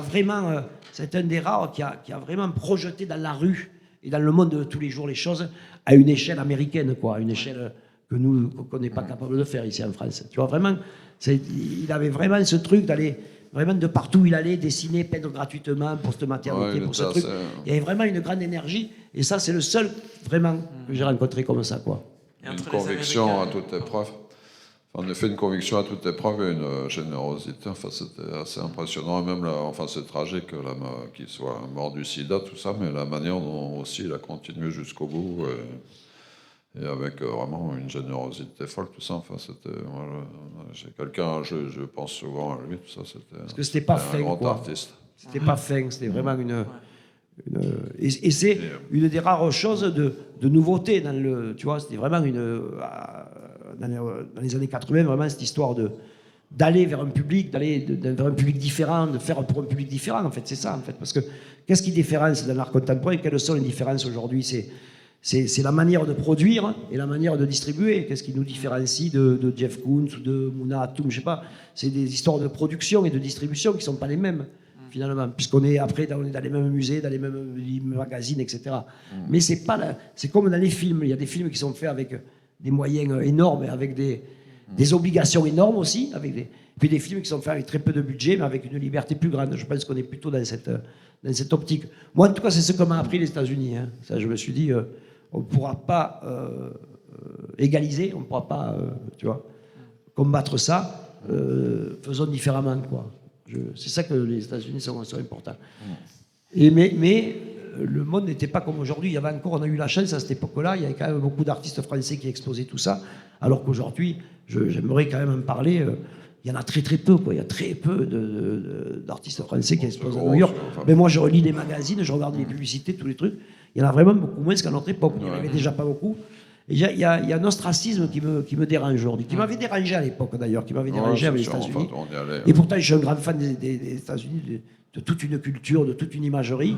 vraiment, c'est un des rares qui a vraiment projeté dans la rue et dans le monde de tous les jours les choses à une échelle américaine, quoi, à une échelle que nous, qu'on n'est pas capable de faire ici en France. Tu vois, vraiment, il avait vraiment ce truc d'aller vraiment de partout où il allait dessiner, peindre gratuitement pour cette maternité, Ouais, pour ce il était truc. assez- Il y avait vraiment une grande énergie, et ça, c'est le seul vraiment que j'ai rencontré comme ça, quoi. Et Une entre les conviction à Américains- toute épreuve. En effet, une conviction à toute épreuve et une générosité. Enfin, c'était assez impressionnant. Et même, c'est tragique qu'il soit mort du sida, tout ça, mais la manière dont aussi il a continué jusqu'au bout et avec vraiment une générosité folle, tout ça. Enfin, c'était. J'ai quelqu'un, je pense souvent à lui, tout ça. Parce que c'était pas un fin, grand quoi. artiste. C'était pas fin, c'était vraiment et c'est une des rares choses de nouveauté dans le. Tu vois, c'était vraiment dans les années 80, vraiment cette histoire d'aller vers un public, vers un public différent, de faire pour un public différent, en fait, c'est ça, en fait. Parce que qu'est-ce qui différencie dans l'art contemporain? Quelles sont les différences aujourd'hui? C'est la manière de produire et la manière de distribuer. Qu'est-ce qui nous différencie de Jeff Koons ou de Mouna Hatoum, je sais pas. C'est des histoires de production et de distribution qui sont pas les mêmes, finalement, puisqu'on est après on est dans les mêmes musées, dans les mêmes magazines, etc. Mais c'est comme dans les films. Il y a des films qui sont faits avec des moyens énormes, et avec des obligations énormes aussi, puis des films qui sont faits avec très peu de budget, mais avec une liberté plus grande. Je pense qu'on est plutôt dans cette optique. Moi, en tout cas, c'est ce que m'a appris les États-Unis. Hein. Ça, je me suis dit, on ne pourra pas égaliser, on ne pourra pas, tu vois, combattre ça. Faisons différemment, quoi. C'est ça que les États-Unis sont importants. Mais le monde n'était pas comme aujourd'hui. Il y avait encore, on a eu la chance à cette époque-là, il y avait quand même beaucoup d'artistes français qui exposaient tout ça, alors qu'aujourd'hui, j'aimerais quand même en parler. Il y en a très très peu, quoi. Il y a très peu d'artistes français qui exposent à New York. Mais moi, je relis les magazines, je regarde les publicités, tous les trucs. Il y en a vraiment beaucoup moins qu'à notre époque. Il n'y en avait déjà pas beaucoup. Et il y a un ostracisme qui me dérange aujourd'hui, qui m'avait dérangé à l'époque d'ailleurs, qui m'avait dérangé avec les États-Unis. Et pourtant, je suis un grand fan des États-Unis, de toute une culture, de toute une imagerie.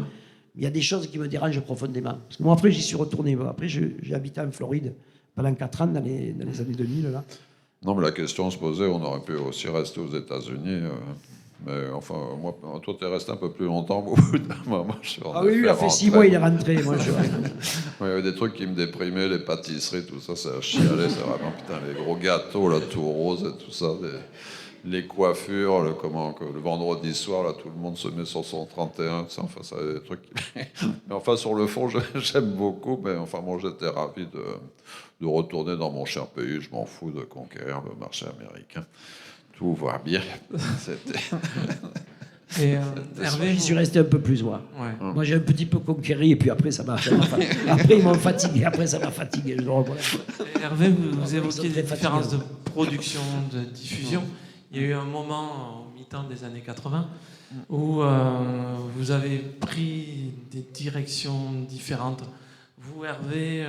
Il y a des choses qui me dérangent profondément. Parce que moi, après, j'y suis retourné. Après, j'ai habité en Floride pendant 4 ans, dans les années 2000, là. Non, mais la question se posait, on aurait pu aussi rester aux États-Unis. Mais enfin, moi, toi, tu es resté un peu plus longtemps. Au bout d'un moment, je suis Ah oui, il a fait 6 mois, il est rentré. Moi, Il y avait des trucs qui me déprimaient, les pâtisseries, tout ça, ça chialait. C'est vraiment, putain, les gros gâteaux, là, tout rose et tout ça. Les coiffures, le vendredi soir, là, tout le monde se met sur son 31. Ça, enfin, ça, des trucs. Mais enfin, sur le fond, j'aime beaucoup. Mais enfin, moi, j'étais ravi de retourner dans mon cher pays. Je m'en fous de conquérir le marché américain. Tout va bien. C'était. Et Hervé, J'y suis resté un peu plus, moi. Ouais. Moi, j'ai un petit peu conquéri, et puis après, après ils m'ont fatigué. Après, ça m'a fatigué. Je le reconnais. Et Hervé, vous évoquiez Ils sont des très différences de fatigants. production, de diffusion. Il y a eu un moment, au mi-temps des années 80, où vous avez pris des directions différentes. Vous, Hervé,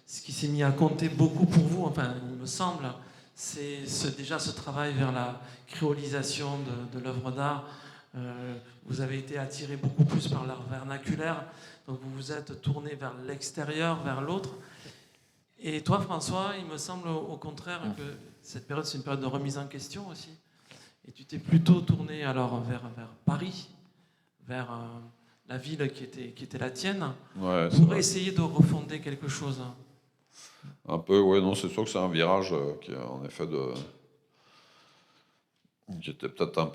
ce qui s'est mis à compter beaucoup pour vous, enfin, il me semble, c'est déjà ce travail vers la créolisation de l'œuvre d'art. Vous avez été attiré beaucoup plus par l'art vernaculaire, donc vous vous êtes tourné vers l'extérieur, vers l'autre. Et toi, François, il me semble au contraire que cette période, c'est une période de remise en question aussi. Et tu t'es plutôt tourné alors vers Paris, vers la ville qui était la tienne, Ouais, c'est pour vrai. essayer de refonder quelque chose. Un peu, ouais, non, c'est sûr que c'est un virage qui, en effet, qui était peut-être un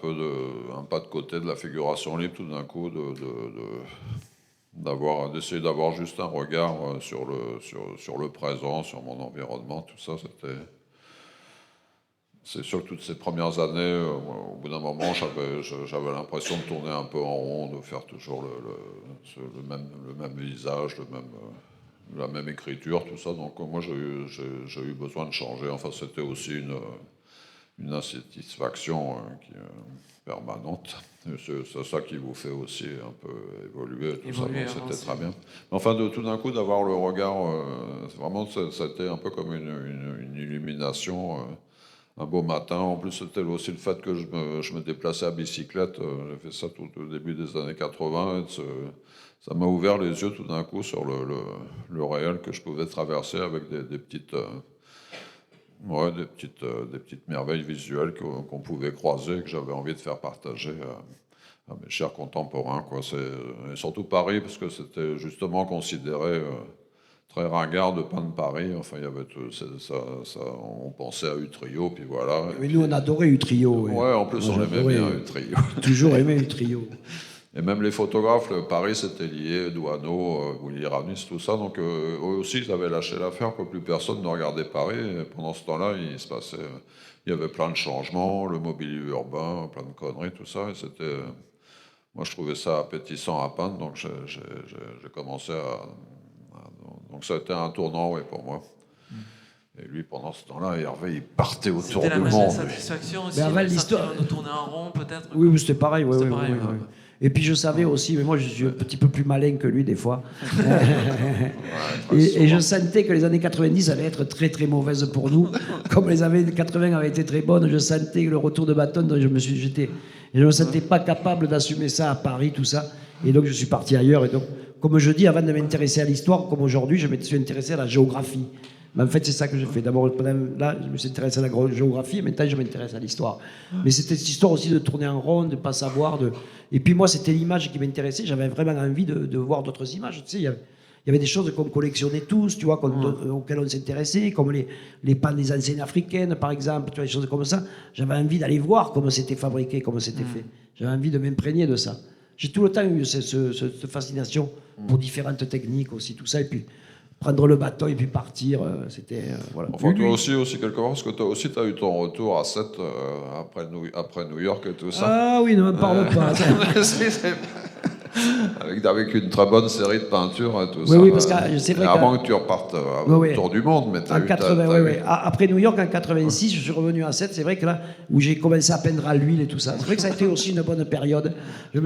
pas de côté de la figuration libre, tout d'un coup, d'essayer d'avoir juste un regard sur le présent, sur mon environnement, tout ça, c'est sûr que toutes ces premières années, au bout d'un moment, j'avais l'impression de tourner un peu en rond, de faire toujours le même visage, la même écriture, tout ça. Donc moi, j'ai eu besoin de changer. Enfin, c'était aussi une insatisfaction permanente. C'est ça qui vous fait aussi un peu évoluer, tout ça. Donc c'était très bien. Mais enfin, tout d'un coup, d'avoir le regard, vraiment, ça a été un peu comme une illumination. Un beau matin. En plus, c'était aussi le fait que je me déplaçais à bicyclette. J'ai fait ça tout au début des années 80. Ça m'a ouvert les yeux tout d'un coup sur le réel que je pouvais traverser avec des petites merveilles visuelles qu'on pouvait croiser, que j'avais envie de faire partager à mes chers contemporains, quoi. Et surtout Paris, parce que c'était justement considéré très ringard de peindre Paris. Enfin, il y avait on pensait à Utrio, puis voilà. Mais nous, on adorait Utrio. Ouais, en plus, on aimait bien Utrio. Toujours aimé Utrio. Et même les photographes, Paris, c'était lié, Douaneau, Willy Ramis, tout ça. Donc, eux aussi, ils avaient lâché l'affaire, que plus personne ne regardait Paris. Et pendant ce temps-là, il y avait plein de changements, le mobilier urbain, plein de conneries, tout ça. Et moi, je trouvais ça appétissant à peindre, donc j'ai commencé donc ça a été un tournant, oui, pour moi. Et lui, pendant ce temps-là, Hervé, il partait autour du monde. C'était la satisfaction aussi, l'histoire de tourner en rond, peut-être. Oui, c'était pareil. C'était Ouais, pareil, ouais, ouais. ouais. Et puis je savais aussi, mais moi je suis un petit peu plus malin que lui des fois. Et je sentais que les années 90 allaient être très très mauvaises pour nous. Comme les années 80 avaient été très bonnes, je sentais le retour de bâton, donc je ne me sentais pas capable d'assumer ça à Paris, tout ça. Et donc je suis parti ailleurs. Et donc, comme je dis, avant de m'intéresser à l'histoire, comme aujourd'hui, je me suis intéressé à la géographie. Mais en fait, c'est ça que j'ai fait. D'abord, là, je me suis intéressé à la géographie, et maintenant, je m'intéresse à l'histoire. Mais c'était cette histoire aussi de tourner en rond, de ne pas savoir. Et puis moi, c'était l'image qui m'intéressait. J'avais vraiment envie de voir d'autres images. Tu sais, il y avait des choses qu'on collectionnait tous, tu vois, auxquelles on s'intéressait, comme les pans des anciennes africaines, par exemple, tu vois, des choses comme ça. J'avais envie d'aller voir comment c'était fabriqué, comment c'était fait. J'avais envie de m'imprégner de ça. J'ai tout le temps eu cette fascination pour différentes techniques aussi, tout ça. Et puis, prendre le bateau et puis partir, c'était... voilà. Enfin, toi aussi, quelque part, parce que toi aussi, tu as eu ton retour à 7 après New York et tout ça. Ah oui, ne me parle pas. Avec une très bonne série de peintures et tout ça. Oui, parce que c'est vrai avant que tu repartes autour du monde, mais tu as eu... 80, oui. Après New York, en 86, je suis revenu à 7. C'est vrai que là, où j'ai commencé à peindre à l'huile et tout ça. C'est vrai que ça a été aussi une bonne période. Je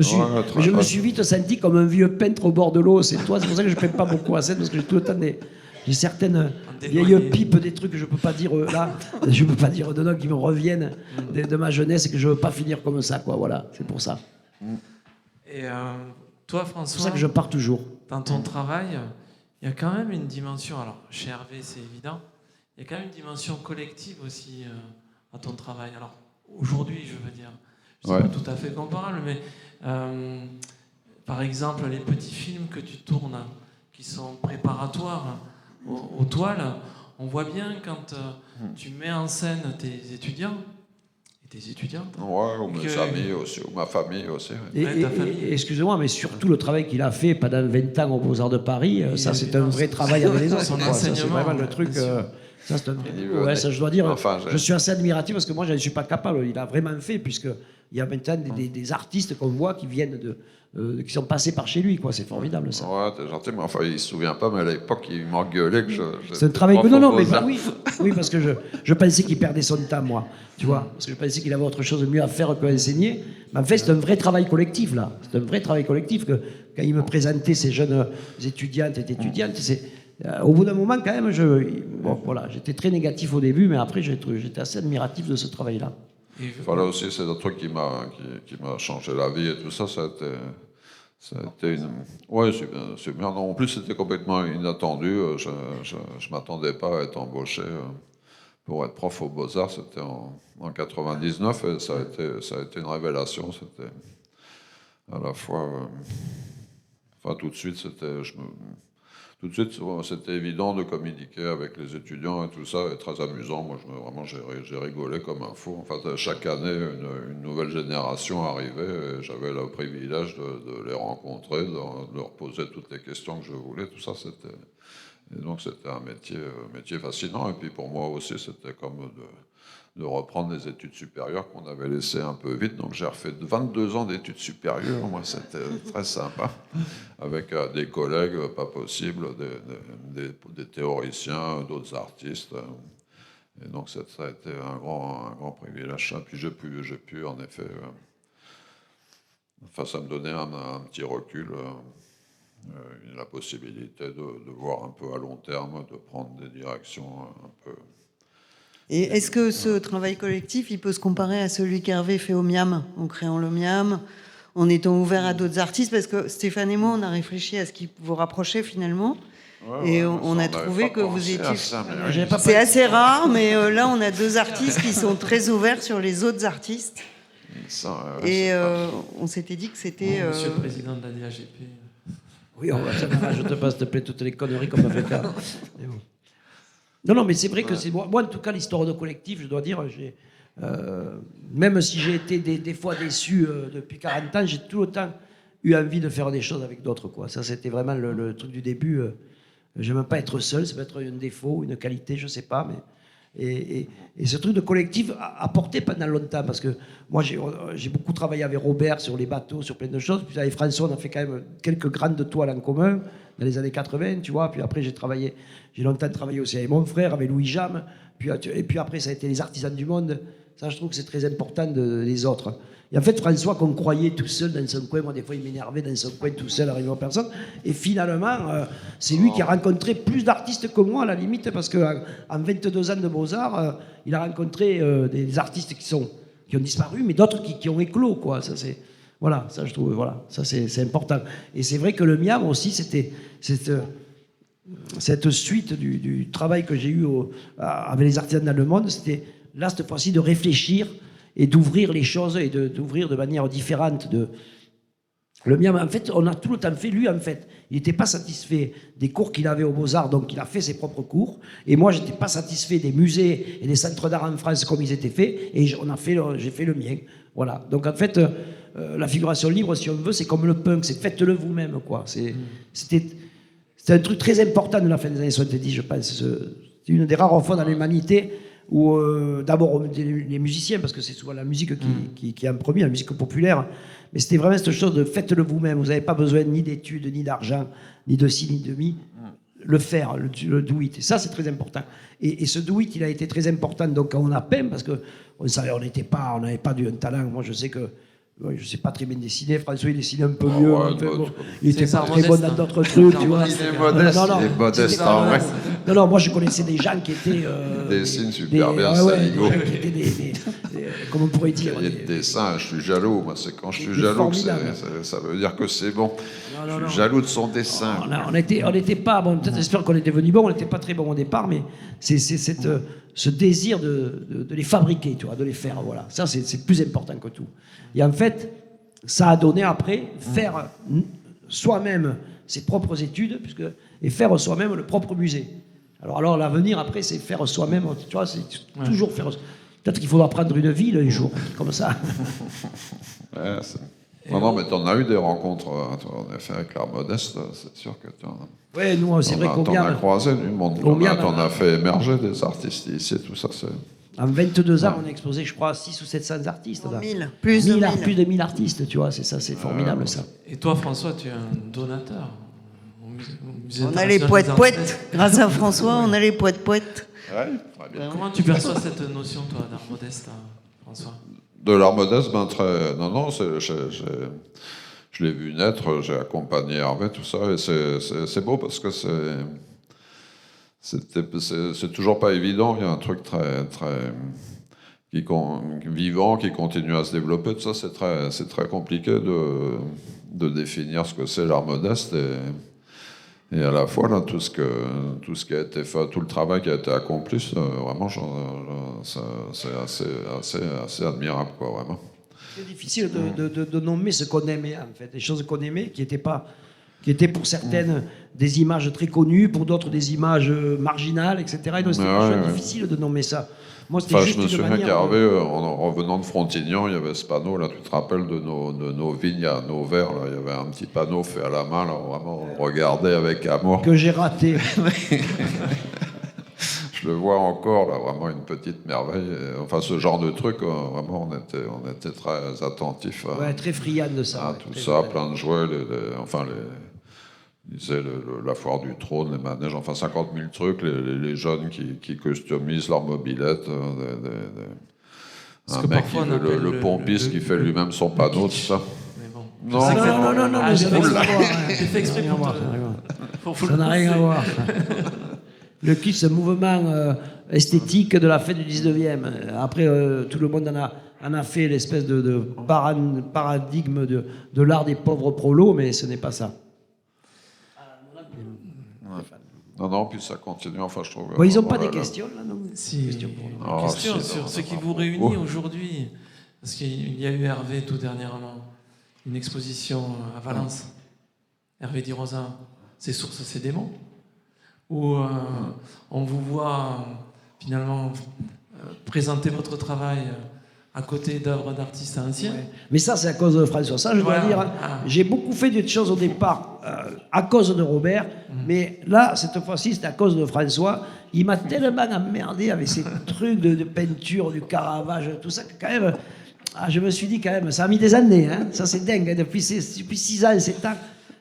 me suis vite senti comme un vieux peintre au bord de l'eau. C'est pour ça que je ne peins pas beaucoup à 7, parce que j'ai tout le temps j'ai certaines vieilles pipes, des trucs que je ne peux pas dire là. Je ne peux pas dire de noms qui me reviennent de ma jeunesse et que je ne veux pas finir comme ça, quoi. Voilà, c'est pour ça. Et toi, François, c'est pour ça que je pars toujours. Dans ton travail, il y a quand même une dimension. Alors, chez Hervé, c'est évident. il y a quand même une dimension collective aussi à ton travail. Alors, aujourd'hui, je veux dire, c'est pas tout à fait comparable, mais par exemple, les petits films que tu tournes, qui sont préparatoires aux toiles, on voit bien quand tu mets en scène tes étudiants et tes étudiantes. Ouais, ou mes amis aussi, ou ma famille aussi. Et, excusez-moi, mais surtout le travail qu'il a fait pendant 20 ans aux Beaux-Arts de Paris, ça c'est un vrai travail avec les autres. Son Ça, c'est enseignement, vraiment le truc. Ça, c'est ça, je dois dire. Enfin, je suis assez admiratif parce que moi, je ne suis pas capable. Il a vraiment fait, puisqu'il y a maintenant des artistes qu'on voit qui viennent qui sont passés par chez lui, quoi. C'est formidable, ça. Ouais, t'es gentil, mais enfin, il se souvient pas, mais à l'époque, il m'engueulait que c'est un travail que... Non, mais oui, parce que je pensais qu'il perdait son temps, moi. Tu vois, parce que je pensais qu'il avait autre chose de mieux à faire qu'enseigner. Mais en fait, c'est un vrai travail collectif, là. C'est un vrai travail collectif que quand il me présentait ces jeunes étudiantes et étudiantes, au bout d'un moment, quand même, voilà, j'étais très négatif au début, mais après, j'étais assez admiratif de ce travail-là. Enfin, là aussi, c'est un truc qui m'a changé la vie et tout ça. Ça a été une... Ouais, c'est bien. Non, en plus, c'était complètement inattendu. Je ne m'attendais pas à être embauché pour être prof aux Beaux-Arts. C'était en 99 et ça a été une révélation. C'était à la fois... Enfin, tout de suite, c'était évident de communiquer avec les étudiants et tout ça, et très amusant. Moi, vraiment, j'ai rigolé comme un fou. En fait, chaque année, une nouvelle génération arrivait, et j'avais le privilège de les rencontrer, de leur poser toutes les questions que je voulais. Tout ça, donc c'était un métier fascinant. Et puis pour moi aussi, c'était comme de reprendre les études supérieures qu'on avait laissées un peu vite. Donc j'ai refait 22 ans d'études supérieures. Moi, c'était très sympa, avec des collègues pas possibles, des théoriciens, d'autres artistes. Et donc ça a été un grand privilège. Puis j'ai pu en effet... Enfin, ça me donnait un petit recul, la possibilité de voir un peu à long terme, de prendre des directions un peu... Et est-ce que ce travail collectif, il peut se comparer à celui qu'Hervé fait au Miam, en créant le Miam, en étant ouvert à d'autres artistes? Parce que Stéphane et moi, on a réfléchi à ce qui vous rapprochait finalement. Et on a trouvé que vous étiez... C'est assez rare, mais là, on a deux artistes qui sont très ouverts sur les autres artistes. Et on s'était dit que c'était... Monsieur le président de la DAGP. Oui, je te passe, s'il te plaît, toutes les conneries qu'on m'a fait faire. Non, mais c'est vrai que c'est moi, en tout cas, l'histoire de collectif, je dois dire, même si j'ai été des fois déçu depuis 40 ans, j'ai tout le temps eu envie de faire des choses avec d'autres, quoi. Ça, c'était vraiment le truc du début. J'aime pas être seul, ça peut être un défaut, une qualité, je sais pas, mais... Et ce truc de collectif a porté pendant longtemps, parce que moi j'ai beaucoup travaillé avec Robert sur les bateaux, sur plein de choses, puis avec François on a fait quand même quelques grandes toiles en commun dans les années 80, tu vois, puis après j'ai longtemps travaillé aussi avec mon frère, avec Louis Jam, et puis après ça a été les artisans du monde. Ça, je trouve que c'est très important les autres. Et en fait, François, qu'on croyait tout seul dans son coin, moi, des fois, il m'énervait dans son coin tout seul, arrivé en personne. Et finalement, c'est lui qui a rencontré plus d'artistes que moi, à la limite, parce qu'en 22 ans de Beaux-Arts, il a rencontré des artistes qui ont disparu, mais d'autres qui ont éclos, quoi. Ça, c'est... Voilà, ça, je trouve, voilà, ça, c'est important. Et c'est vrai que le Miam aussi, c'était cette suite du travail que j'ai eu avec les artisans dans le monde, c'était là, cette fois-ci, de réfléchir et d'ouvrir les choses et d'ouvrir de manière différente. Le Miam, en fait, on a tout le temps fait, lui, en fait, il n'était pas satisfait des cours qu'il avait aux Beaux-Arts, donc il a fait ses propres cours. Et moi, je n'étais pas satisfait des musées et des centres d'art en France comme ils étaient faits, et j'ai fait le mien. Voilà. Donc, en fait, la figuration libre, si on veut, c'est comme le punk, c'est faites-le vous-même, quoi. C'était un truc très important de la fin des années 70, je pense. C'est une des rares fois dans l'humanité où d'abord les musiciens, parce que c'est souvent la musique qui est en premier, la musique populaire, mais c'était vraiment cette chose de faites-le vous-même, vous n'avez pas besoin ni d'études, ni d'argent, ni de ci, ni de mi, le faire, le do it, et ça c'est très important. Et ce do it, il a été très important donc quand on a peint, parce qu'on n'avait pas un talent. Moi je sais que je ne sais pas très bien dessiner, François il dessinait un peu mieux, il n'était pas très bon dans d'autres trucs, tu vois. Il est modeste, en vrai. Non, moi je connaissais des gens qui étaient. Dessine super bien, ouais, Saligo. des gens qui étaient comment on pourrait dire Il y a des dessins, je suis jaloux. Moi, c'est quand je suis Des jaloux que formidables. ça veut dire que c'est bon. Non, Je suis jaloux de son dessin. On n'était pas bon. Peut-être j'espère qu'on était venu bon. On n'était pas très bon au départ, mais c'est ce désir de les fabriquer, tu vois, de les faire. Voilà, ça c'est plus important que tout. Et en fait, ça a donné après faire soi-même ses propres études, et faire soi-même le propre musée. Alors l'avenir après, c'est faire soi-même. Tu vois, c'est toujours faire. Peut-être qu'il faudra prendre une ville un jour, comme ça. Ouais, non, mais t'en as eu des rencontres, toi, en effet, avec l'art modeste, c'est sûr que t'en as. Ouais, nous, c'est vrai qu'on T'en as croisé du monde. T'en as fait émerger des artistes ici, tout ça. En 22 ans, on a exposé, je crois, 600 ou 700 artistes. Là. 1000, plus de 1000. Plus de 1000 artistes, tu vois, c'est ça, c'est formidable ça. Et toi, François, tu es un donateur. On a les poètes-poètes. Grâce à François, on a les poètes-poètes. Ouais, très bien. Comment tu perçois cette notion, toi, d'art modeste, François? De l'art modeste, ben très. Non, je l'ai vu naître, j'ai accompagné Hervé, tout ça, et c'est beau parce que c'est toujours pas évident. Il y a un truc très vivant qui continue à se développer. Tout ça, c'est très compliqué de définir ce que c'est l'art modeste et à la fois là tout ce qui a été fait, tout le travail qui a été accompli, vraiment, c'est assez admirable, quoi, vraiment. C'est difficile de nommer ce qu'on aimait, en fait, des choses qu'on aimait qui étaient pour certaines des images très connues, pour d'autres des images marginales, etc. Et donc c'était difficile de nommer ça. Moi, je me souviens qu'Hervé, en revenant de Frontignan, il y avait ce panneau, là, tu te rappelles de nos vignes à nos verts, là, il y avait un petit panneau fait à la main, là, vraiment, on regardait avec amour. Que j'ai raté. Je le vois encore, là, vraiment une petite merveille. Enfin, ce genre de truc, vraiment, on était très attentifs très friand de ça. À tout ça, plein de jouets, la foire du trône, les manèges, enfin 50 000 trucs, les jeunes qui customisent leur mobilette, un mec le pompiste qui fait lui-même son panneau, tout ça. Mais bon. Non, J'ai fait exprès pour ça n'a rien à voir. Le kitsch, c'est un mouvement esthétique de la fin du 19e. Après, tout le monde en a fait l'espèce de paradigme de l'art des pauvres prolos, mais ce n'est pas ça. Non, puis ça continue, enfin, je trouve. Bon, ils n'ont pas des questions, là, non? Si, Question pour une question sur ce qui vous réunit aujourd'hui. Parce qu'il y a eu Hervé tout dernièrement, une exposition à Valence. Hervé Di Rosa, ses sources, ses démons. Où on vous voit finalement présenter votre travail à côté d'œuvres d'artistes anciens. Ouais. Mais ça, c'est à cause de François. Ça, je dois dire, j'ai beaucoup fait de choses au départ à cause de Robert, mais là, cette fois-ci, c'est à cause de François. Il m'a tellement emmerdé avec ces trucs de peinture, du Caravage, tout ça, que quand même, je me suis dit quand même, ça a mis des années, hein, ça c'est dingue, hein, depuis 6 ans, 7 ans,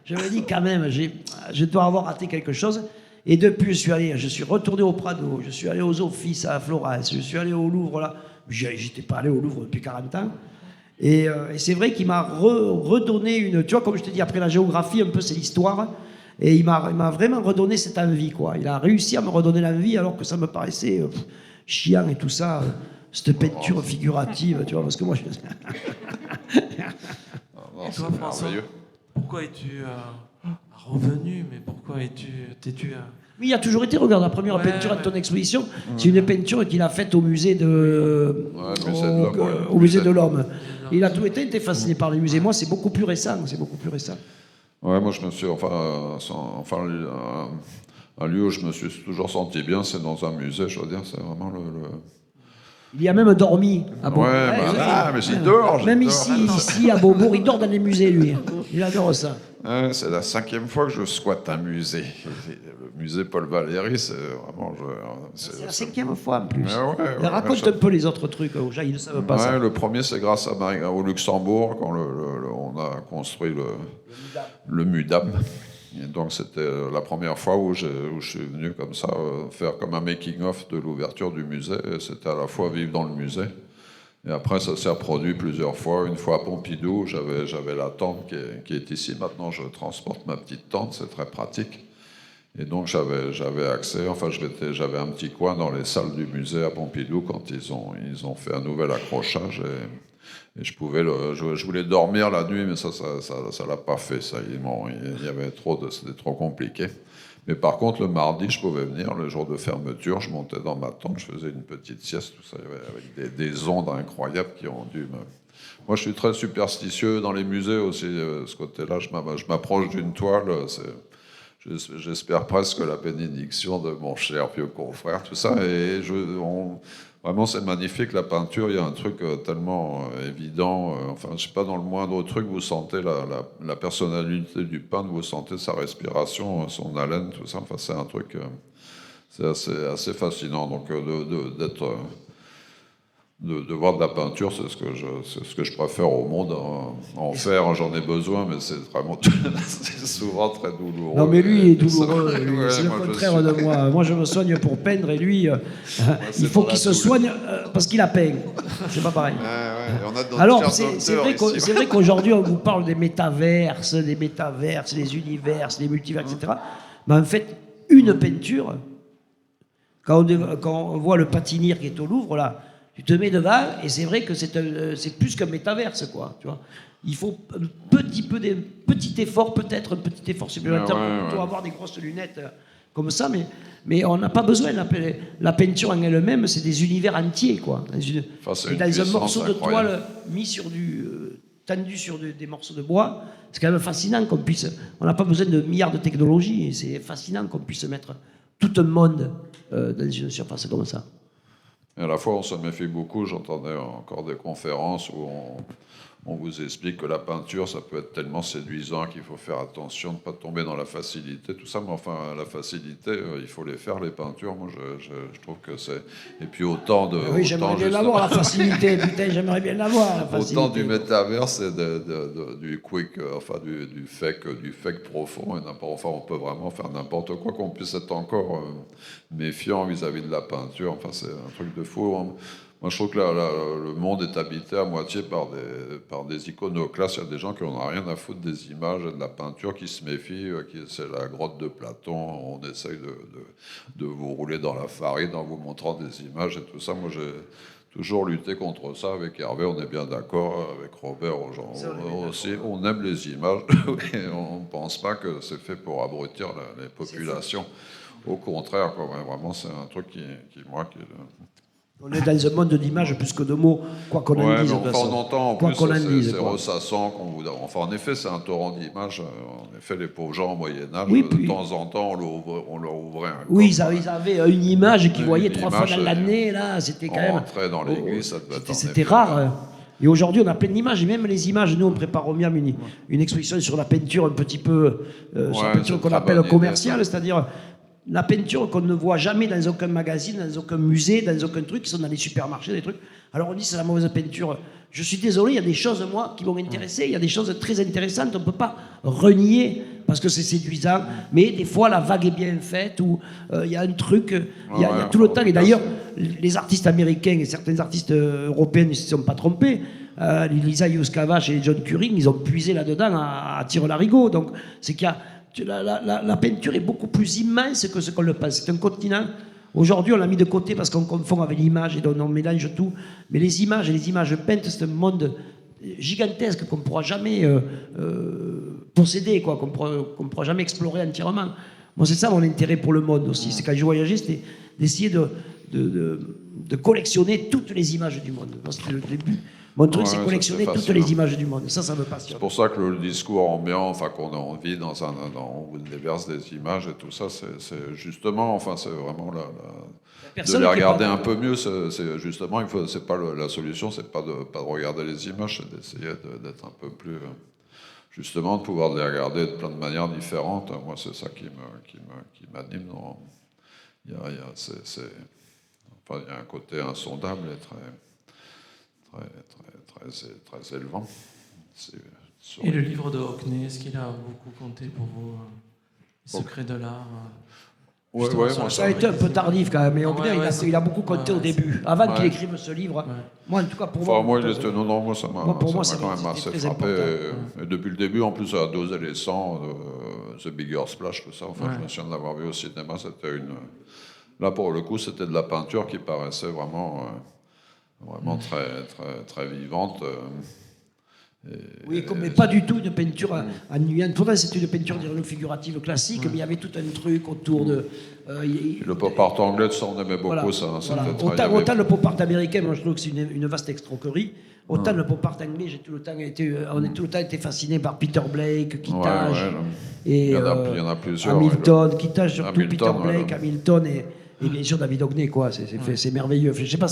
je me dis quand même, je dois avoir raté quelque chose. Et depuis, je suis retourné au Prado, je suis allé aux Offices à Florence, je suis allé au Louvre, là. J'étais pas allé au Louvre depuis 40 ans. Et c'est vrai qu'il m'a redonné une... Tu vois, comme je te dis, après la géographie, un peu, c'est l'histoire. Et il m'a vraiment redonné cette envie, quoi. Il a réussi à me redonner l'envie, alors que ça me paraissait chiant et tout ça. Cette peinture figurative, tu vois, parce que moi... Et toi, François, pourquoi es-tu revenu, mais pourquoi t'es-tu Oui, il a toujours été, regarde, la première peinture de ton exposition, c'est une peinture qu'il a faite au musée de l'Homme. Il a tout été fasciné par les musées. Moi, c'est beaucoup plus récent, Ouais, moi, je me suis, un lieu où je me suis toujours senti bien, c'est dans un musée, je veux dire, c'est vraiment Il y a même dormi à Beaubourg. Mais il dort. Même ici, à Beaubourg, il dort dans les musées, lui. Il adore ça. C'est la 5e fois que je squatte un musée. Le musée Paul Valéry, c'est vraiment... C'est la 5e fois, en plus. Raconte un peu les autres trucs aux gens, ils ne savent pas ça. Le premier, c'est grâce au Luxembourg, quand on a construit le MUDAM. Et donc, c'était la première fois où je suis venu comme ça, faire comme un making-of de l'ouverture du musée. Et c'était à la fois vivre dans le musée. Et après, ça s'est reproduit plusieurs fois. Une fois à Pompidou, j'avais la tente qui est ici. Maintenant, je transporte ma petite tente, c'est très pratique. Et donc j'avais accès, enfin j'avais un petit coin dans les salles du musée à Pompidou quand ils ont fait un nouvel accrochage et je voulais dormir la nuit, mais ça l'a pas fait, ça. Il y avait c'était trop compliqué. Mais par contre, le mardi, je pouvais venir, le jour de fermeture, je montais dans ma tente, je faisais une petite sieste, tout ça, avec des ondes incroyables qui ont dû me... Moi, je suis très superstitieux dans les musées aussi, ce côté-là, je m'approche d'une toile, j'espère presque la bénédiction de mon cher vieux confrère, tout ça, et vraiment, c'est magnifique, la peinture, il y a un truc tellement évident, enfin, je sais pas, dans le moindre truc, vous sentez la personnalité du peintre, vous sentez sa respiration, son haleine, tout ça, enfin, c'est un truc, c'est assez fascinant, donc de voir de la peinture, c'est ce que je préfère au monde. En faire, j'en ai besoin, mais c'est vraiment c'est souvent très douloureux. Non, mais lui, il est douloureux. Ouais, c'est le contraire de moi. Moi, je me soigne pour peindre et lui, il faut qu'il se soigne parce qu'il a peint. C'est pas pareil. On a Alors, c'est vrai qu'aujourd'hui, on vous parle des métaverses, des univers, des multivers, etc. Mais en fait, une peinture, quand on voit le Patinir qui est au Louvre, là, tu te mets devant et c'est vrai que c'est plus qu'un métaverse, quoi. Tu vois, il faut un petit effort, peut-être un petit effort supplémentaire pour plutôt avoir des grosses lunettes comme ça, mais on n'a pas besoin. La peinture en elle-même, c'est des univers entiers, quoi. Dans un morceau de toile tendu sur des morceaux de bois, c'est quand même fascinant qu'on puisse. On n'a pas besoin de milliards de technologies, et c'est fascinant qu'on puisse mettre tout un monde dans une surface comme ça. Et à la fois, on se méfie beaucoup. J'entendais encore des conférences où on vous explique que la peinture, ça peut être tellement séduisant qu'il faut faire attention de ne pas tomber dans la facilité, tout ça. Mais enfin, la facilité, il faut les faire, les peintures. Moi, je trouve que c'est... Et puis autant de... Oui, j'aimerais bien l'avoir, la facilité. Putain, j'aimerais bien l'avoir, la facilité. Autant du métaverse et du quick, enfin du fake profond. Et enfin, on peut vraiment faire n'importe quoi, qu'on puisse être encore méfiant vis-à-vis de la peinture. Enfin, c'est un truc de fou. Moi, je trouve que le monde est habité à moitié par des iconoclastes. Il y a des gens qui n'ont rien à foutre des images et de la peinture, qui se méfient, c'est la grotte de Platon. On essaye de vous rouler dans la farine en vous montrant des images et tout ça. Moi, j'ai toujours lutté contre ça. Avec Hervé, on est bien d'accord. Avec Robert, on aime les images. Et on ne pense pas que c'est fait pour abrutir les populations. Au contraire, quoi. Vraiment, c'est un truc qui On est dans un monde d'images plus que de mots, quoi qu'on en dise. Enfin, on entend en plus, c'est ressassant. Enfin, en effet, c'est un torrent d'images. En effet, les pauvres gens au Moyen-Âge, de temps en temps, on leur ouvrait un Oui, ils avaient une image qu'ils voyaient 3 fois dans l'année. Là, c'était quand même... On rentrait dans l'église, ça devait être... C'était rare. Et aujourd'hui, on a plein d'images. Et même les images, nous, on prépare au MIAM une exposition sur la peinture un petit peu... sur la peinture qu'on appelle commerciale, c'est-à-dire... La peinture qu'on ne voit jamais dans aucun magazine, dans aucun musée, dans aucun truc, qui sont dans les supermarchés, des trucs. Alors on dit c'est la mauvaise peinture. Je suis désolé, il y a des choses, moi, qui m'ont intéressé, il y a des choses très intéressantes, on ne peut pas renier, parce que c'est séduisant, mais des fois la vague est bien faite, ou il y a un truc, il y a tout le temps. Et d'ailleurs, les artistes américains et certains artistes européens ne se sont pas trompés. Lisa Yuskavach et John Curing, ils ont puisé là-dedans à tire-larigot. Donc c'est qu'il y a... La peinture est beaucoup plus immense que ce qu'on le pense. C'est un continent. Aujourd'hui, on l'a mis de côté parce qu'on confond avec l'image et on mélange tout. Mais les images peintes, c'est un monde gigantesque qu'on ne pourra jamais posséder, quoi, qu'on ne pourra jamais explorer entièrement. Moi, c'est ça mon intérêt pour le monde aussi. C'est quand je voyageais, c'était d'essayer de collectionner toutes les images du monde. C'était le début. Mon truc, c'est collectionner toutes les images du monde. Ça me passionne. C'est pour ça que le discours ambiant, enfin, qu'on a envie dans l'univers des images et tout ça, c'est justement, enfin, c'est vraiment de les regarder un peu mieux. C'est justement, c'est pas la solution, c'est pas de regarder les images, c'est d'essayer d'être un peu plus, justement, de pouvoir les regarder de plein de manières différentes. Moi, c'est ça qui m'anime. Il y a un côté insondable et très élevant. Et le livre de Hockney, est-ce qu'il a beaucoup compté pour vous, Les secrets de l'art? Ça a été un peu tardif quand même, mais il a beaucoup compté au début, avant qu'il écrive ce livre. Moi, en tout cas, pour moi... ça m'a quand même assez frappé. Et depuis le début, en plus, à doser les 100, The Bigger Splash, tout ça. Enfin, Ouais. je me souviens de l'avoir vu au cinéma. C'était là, pour le coup, c'était de la peinture qui paraissait vraiment, vraiment très, très, très vivante. Oui, mais pas du tout une peinture ennuyante. Pourtant, c'était une peinture, disons, figurative classique, mais il y avait tout un truc autour de. Le pop art anglais, ça, on aimait beaucoup, voilà, ça. voilà. C'était très- il y avait- Autant le pop art américain, moi je trouve que c'est une vaste escroquerie. Autant le pop art anglais, on a tout le temps été fasciné par Peter Blake, Kittage, Ouais, ouais, et il y en a plusieurs. Hamilton, Kittage surtout, Hamilton, Peter ouais, Blake, le- Hamilton et bien sûr David Hockney, quoi. C'est merveilleux. Je sais pas,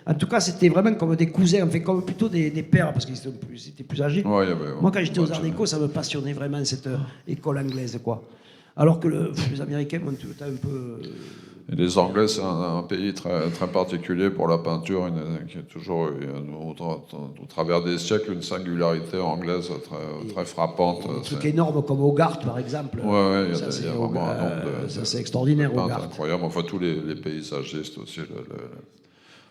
en tout cas, c'était vraiment comme des cousins, enfin, comme plutôt des pères, parce qu'ils étaient plus âgés. Ouais, il y avait- Moi, quand j'étais aux ouais, Arts Déco, ça me passionnait vraiment cette école anglaise, quoi. Alors que les Américains ont tout le temps un peu. Et les Anglais, c'est un pays très, très particulier pour la peinture, qui a toujours eu, au travers des siècles, une singularité anglaise très, très frappante. Des trucs énormes comme Hogarth, par exemple. Ouais, Ça, il y a vraiment un nombre ça, c'est extraordinaire, de peintres Hogarth. incroyable. Enfin, tous les paysagistes aussi.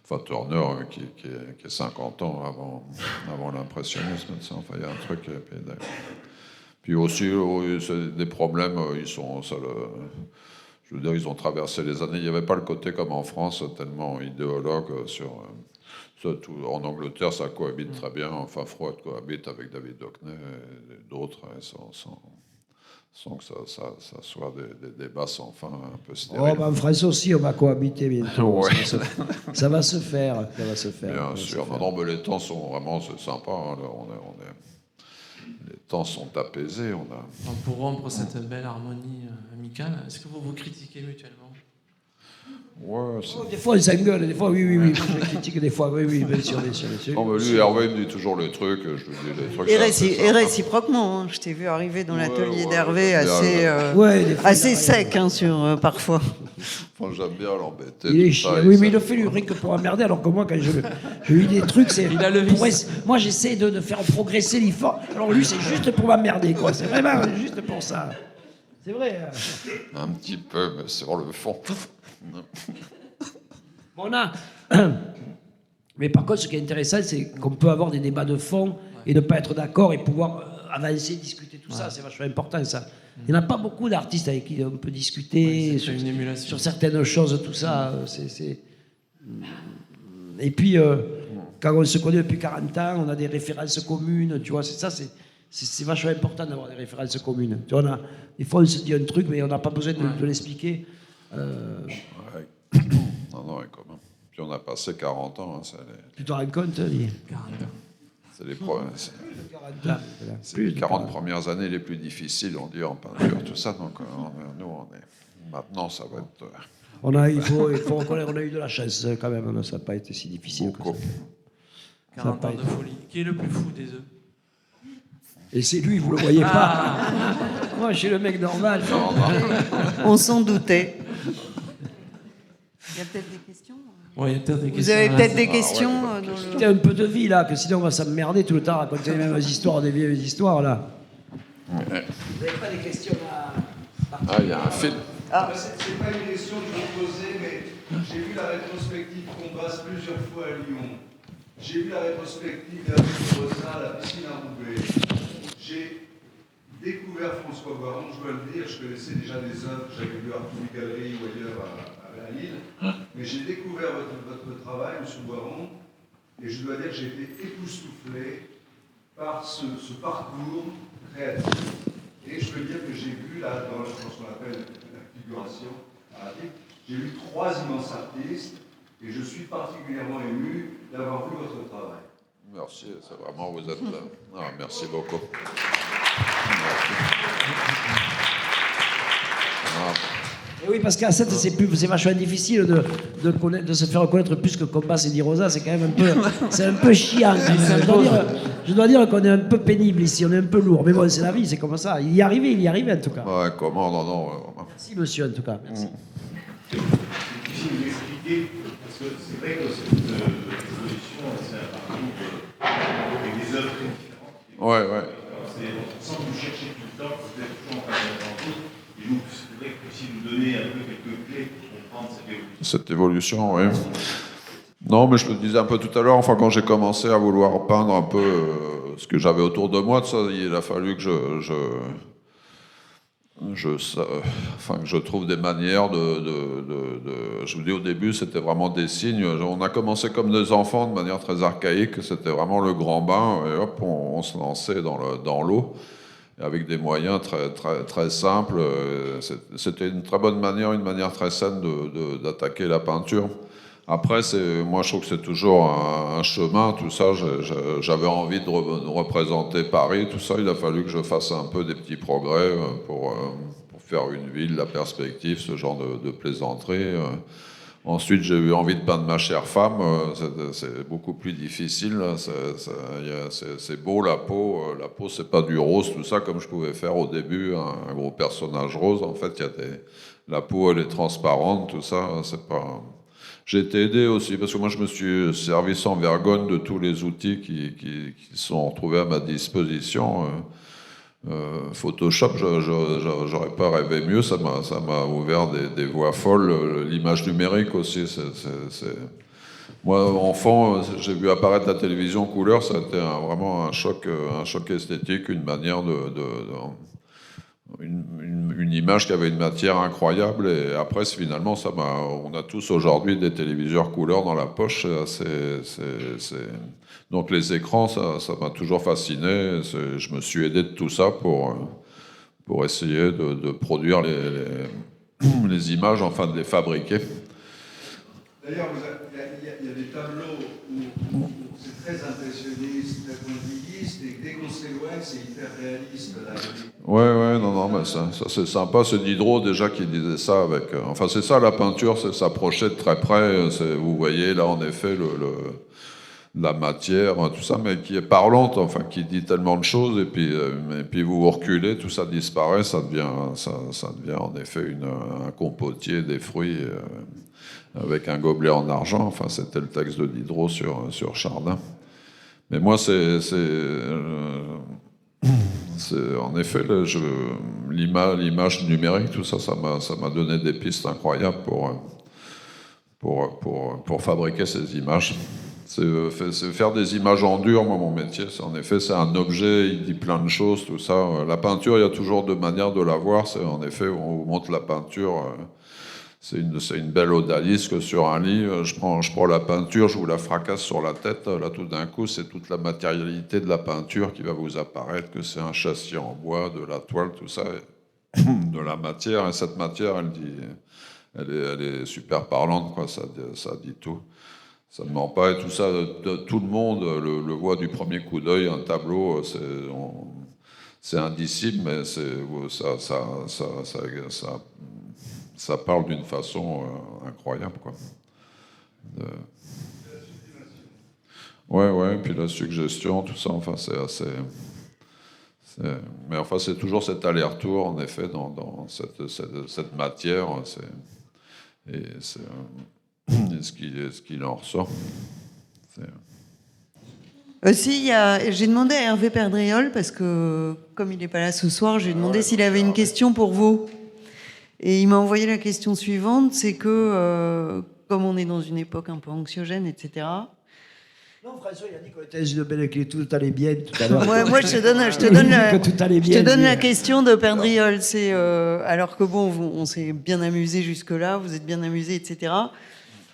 Enfin, Turner, qui est 50 ans avant l'impressionnisme. Enfin, il y a un truc. Puis aussi, c'est des problèmes, je veux dire, ils ont traversé les années. Il n'y avait pas le côté comme en France, tellement idéologue sur. En Angleterre, ça cohabite très bien. Enfin, Freud cohabite avec David Hockney et d'autres, sans que ça soit des débats sans fin, un peu Oh, stériles. en France aussi, on va cohabiter bientôt. Ouais. Ça va se faire. Ça va se faire. Bien ça va se sûr. faire. Non, mais les temps sont vraiment sympas. Hein. Les temps sont apaisés. Donc, pour rompre cette belle harmonie amicale, est-ce que vous vous critiquez mutuellement? Ouais, Oh, des fois, on s'engueule. Des fois, oui. Je critique des fois. Oui, bien sûr. non, mais lui, Hervé, il me dit toujours les trucs. Je lui dis les trucs. Et, c'est assez et sympa. réciproquement, hein. Je t'ai vu arriver dans l'atelier ouais, d'Hervé j'aime bien, assez, Ouais, des fois, assez il a- sec sur parfois. Enfin, j'aime bien l'embêter. Il est tout chiant. ça, Oui, et mais ça- il le fait lui rien que pour emmerder, alors que moi, quand je lui dis des trucs, c'est. Il a le vice. Moi, j'essaie de faire progresser l'effort. Alors lui, c'est juste pour m'emmerder, quoi. C'est vraiment juste pour ça. C'est vrai. Un petit peu, mais sur le fond. On a. Mais par contre, ce qui est intéressant, c'est qu'on peut avoir des débats de fond et ne pas être d'accord et pouvoir avancer, discuter, tout ça. C'est vachement important, ça. Il n'y en a pas beaucoup d'artistes avec qui on peut discuter Ouais, sur, c'est une émulation. sur certaines choses, tout ça. Et puis, quand on se connaît depuis 40 ans, on a des références communes, tu vois, c'est vachement important d'avoir des références communes. Tu vois, des fois, on se dit un truc, mais on n'a pas besoin de l'expliquer. Ouais. Non, et quand même. Puis on a passé 40 ans. Hein, Tu te rends compte, Lee 42. c'est les pro- 40 ans. Voilà. c'est les 40 premières années les plus difficiles, on dit, en peinture, tout ça. Donc, nous, maintenant, ça va être Il faut reconnaître, on a eu de la chance quand même, ça n'a pas été si difficile que ça. beaucoup. 40 ans de folie. Qui est le plus fou des œufs? Et c'est lui, vous le voyez pas. Moi, je suis le mec normal. On s'en doutait. Il y a peut-être des questions. Ouais, il y a peut-être des Vous questions. avez là. peut-être des questions dans le... C'était un peu de vie là, que sinon on va s'emmerder tout le temps à raconter les mêmes histoires, des vieilles histoires là. Vous n'avez pas des questions à. Ah, il y a un film. C'est pas une question que je vais poser, mais j'ai vu la rétrospective qu'on passe plusieurs fois à Lyon. J'ai vu la rétrospective d'Hervé Rosa à la piscine à Roubaix. J'ai découvert François Boiron, je dois le dire, je connaissais déjà des œuvres que j'avais vues à Artouille Galerie ou ailleurs à Lille. Mais j'ai découvert votre travail, M. Boiron, et je dois dire que j'ai été époustouflé par ce parcours créatif. Et je peux dire que j'ai vu, là, dans ce qu'on appelle la figuration artistique, j'ai vu 3 immenses artistes, et je suis particulièrement ému d'avoir vu votre travail. Merci, c'est vraiment, vous êtes là. Ah, merci beaucoup. Et oui, parce qu'à 7, c'est vachement difficile de se faire reconnaître plus que Compas et Di Rosa, c'est quand même un peu chiant. Je dois dire qu'on est un peu pénible ici, on est un peu lourd. Mais bon, c'est la vie, c'est comme ça. Il y arrive en tout cas. Ouais, comment, non. Merci monsieur, en tout cas. Merci. C'est difficile d'expliquer, parce que c'est vrai que cette exposition, c'est un parcours avec des œuvres très différentes. Ouais. On sent que vous cherchez tout le temps, vous êtes toujours en train d'inventer. Et vous, c'est vrai que si vous donnez un peu quelques clés pour comprendre cette évolution. Cette évolution, oui. Non, mais je me disais un peu tout à l'heure, enfin, quand j'ai commencé à vouloir peindre un peu ce que j'avais autour de moi, de ça, il a fallu que je trouve des manières je vous dis, au début, c'était vraiment des signes. On a commencé comme des enfants, de manière très archaïque. C'était vraiment le grand bain, et hop, on se lançait dans l'eau, avec des moyens très, très, très simples. C'était une très bonne manière, une manière très saine d'attaquer la peinture. Après, moi, je trouve que c'est toujours un chemin, tout ça. J'avais envie de représenter Paris, tout ça. Il a fallu que je fasse un peu des petits progrès pour faire une ville, la perspective, ce genre de plaisanterie. Ensuite, j'ai eu envie de peindre ma chère femme. C'est beaucoup plus difficile. C'est beau, la peau. La peau, c'est pas du rose, tout ça, comme je pouvais faire au début, un gros personnage rose. En fait, la peau, elle est transparente, tout ça. C'est pas... J'ai été aidé aussi, parce que moi je me suis servi sans vergogne de tous les outils qui sont retrouvés à ma disposition. Photoshop, j'aurais pas rêvé mieux, ça m'a ouvert des voies folles. L'image numérique aussi, Moi, enfant, j'ai vu apparaître la télévision couleur, ça a été vraiment un choc esthétique, une manière une image qui avait une matière incroyable. Et après, finalement, on a tous aujourd'hui des téléviseurs couleur dans la poche. Donc les écrans, ça m'a toujours fasciné. Je me suis aidé de tout ça pour essayer de produire les images, enfin de les fabriquer. D'ailleurs, il y a des tableaux où c'est très impressionniste, très pointilliste, et dès qu'on s'éloigne, c'est hyper réaliste. Là. Ouais, non, mais ça c'est sympa. C'est Diderot déjà qui disait ça enfin, c'est ça la peinture, c'est s'approcher de très près. Vous voyez là, en effet, la matière, tout ça, mais qui est parlante, enfin, qui dit tellement de choses, et puis vous reculez, tout ça disparaît, ça devient en effet un compotier des fruits avec un gobelet en argent. Enfin, c'était le texte de Diderot sur Chardin. Mais moi, en effet, l'image numérique, tout ça, ça m'a donné des pistes incroyables pour fabriquer ces images. C'est faire des images en dur. Moi, mon métier, c'est un objet, il dit plein de choses, tout ça. La peinture, il y a toujours deux manières de la voir. C'est en effet, on vous montre la peinture. C'est une belle odalisque sur un lit. Je prends la peinture, je vous la fracasse sur la tête. Là, tout d'un coup, c'est toute la matérialité de la peinture qui va vous apparaître, que c'est un châssis en bois, de la toile, tout ça, de la matière. Et cette matière, elle est super parlante, quoi. Ça dit tout. Ça ne ment pas. Et tout ça, tout le monde le voit du premier coup d'œil. Un tableau, c'est indicible, mais ça parle d'une façon incroyable, quoi. Ouais, puis la suggestion, tout ça, enfin, c'est assez... Mais enfin, c'est toujours cet aller-retour, en effet, dans cette matière, et ce qu'il en ressort. Aussi, j'ai demandé à Hervé Perdriol, parce que, comme il n'est pas là ce soir, j'ai demandé s'il avait une question pour vous. Et il m'a envoyé la question suivante, c'est que, comme on est dans une époque un peu anxiogène, etc. Non, François, il a dit qu'on était une belle clé, tout allait bien tout à l'heure. Moi, je te donne la question de Perdriol. C'est, alors que bon, on s'est bien amusé jusque-là, vous êtes bien amusé, etc.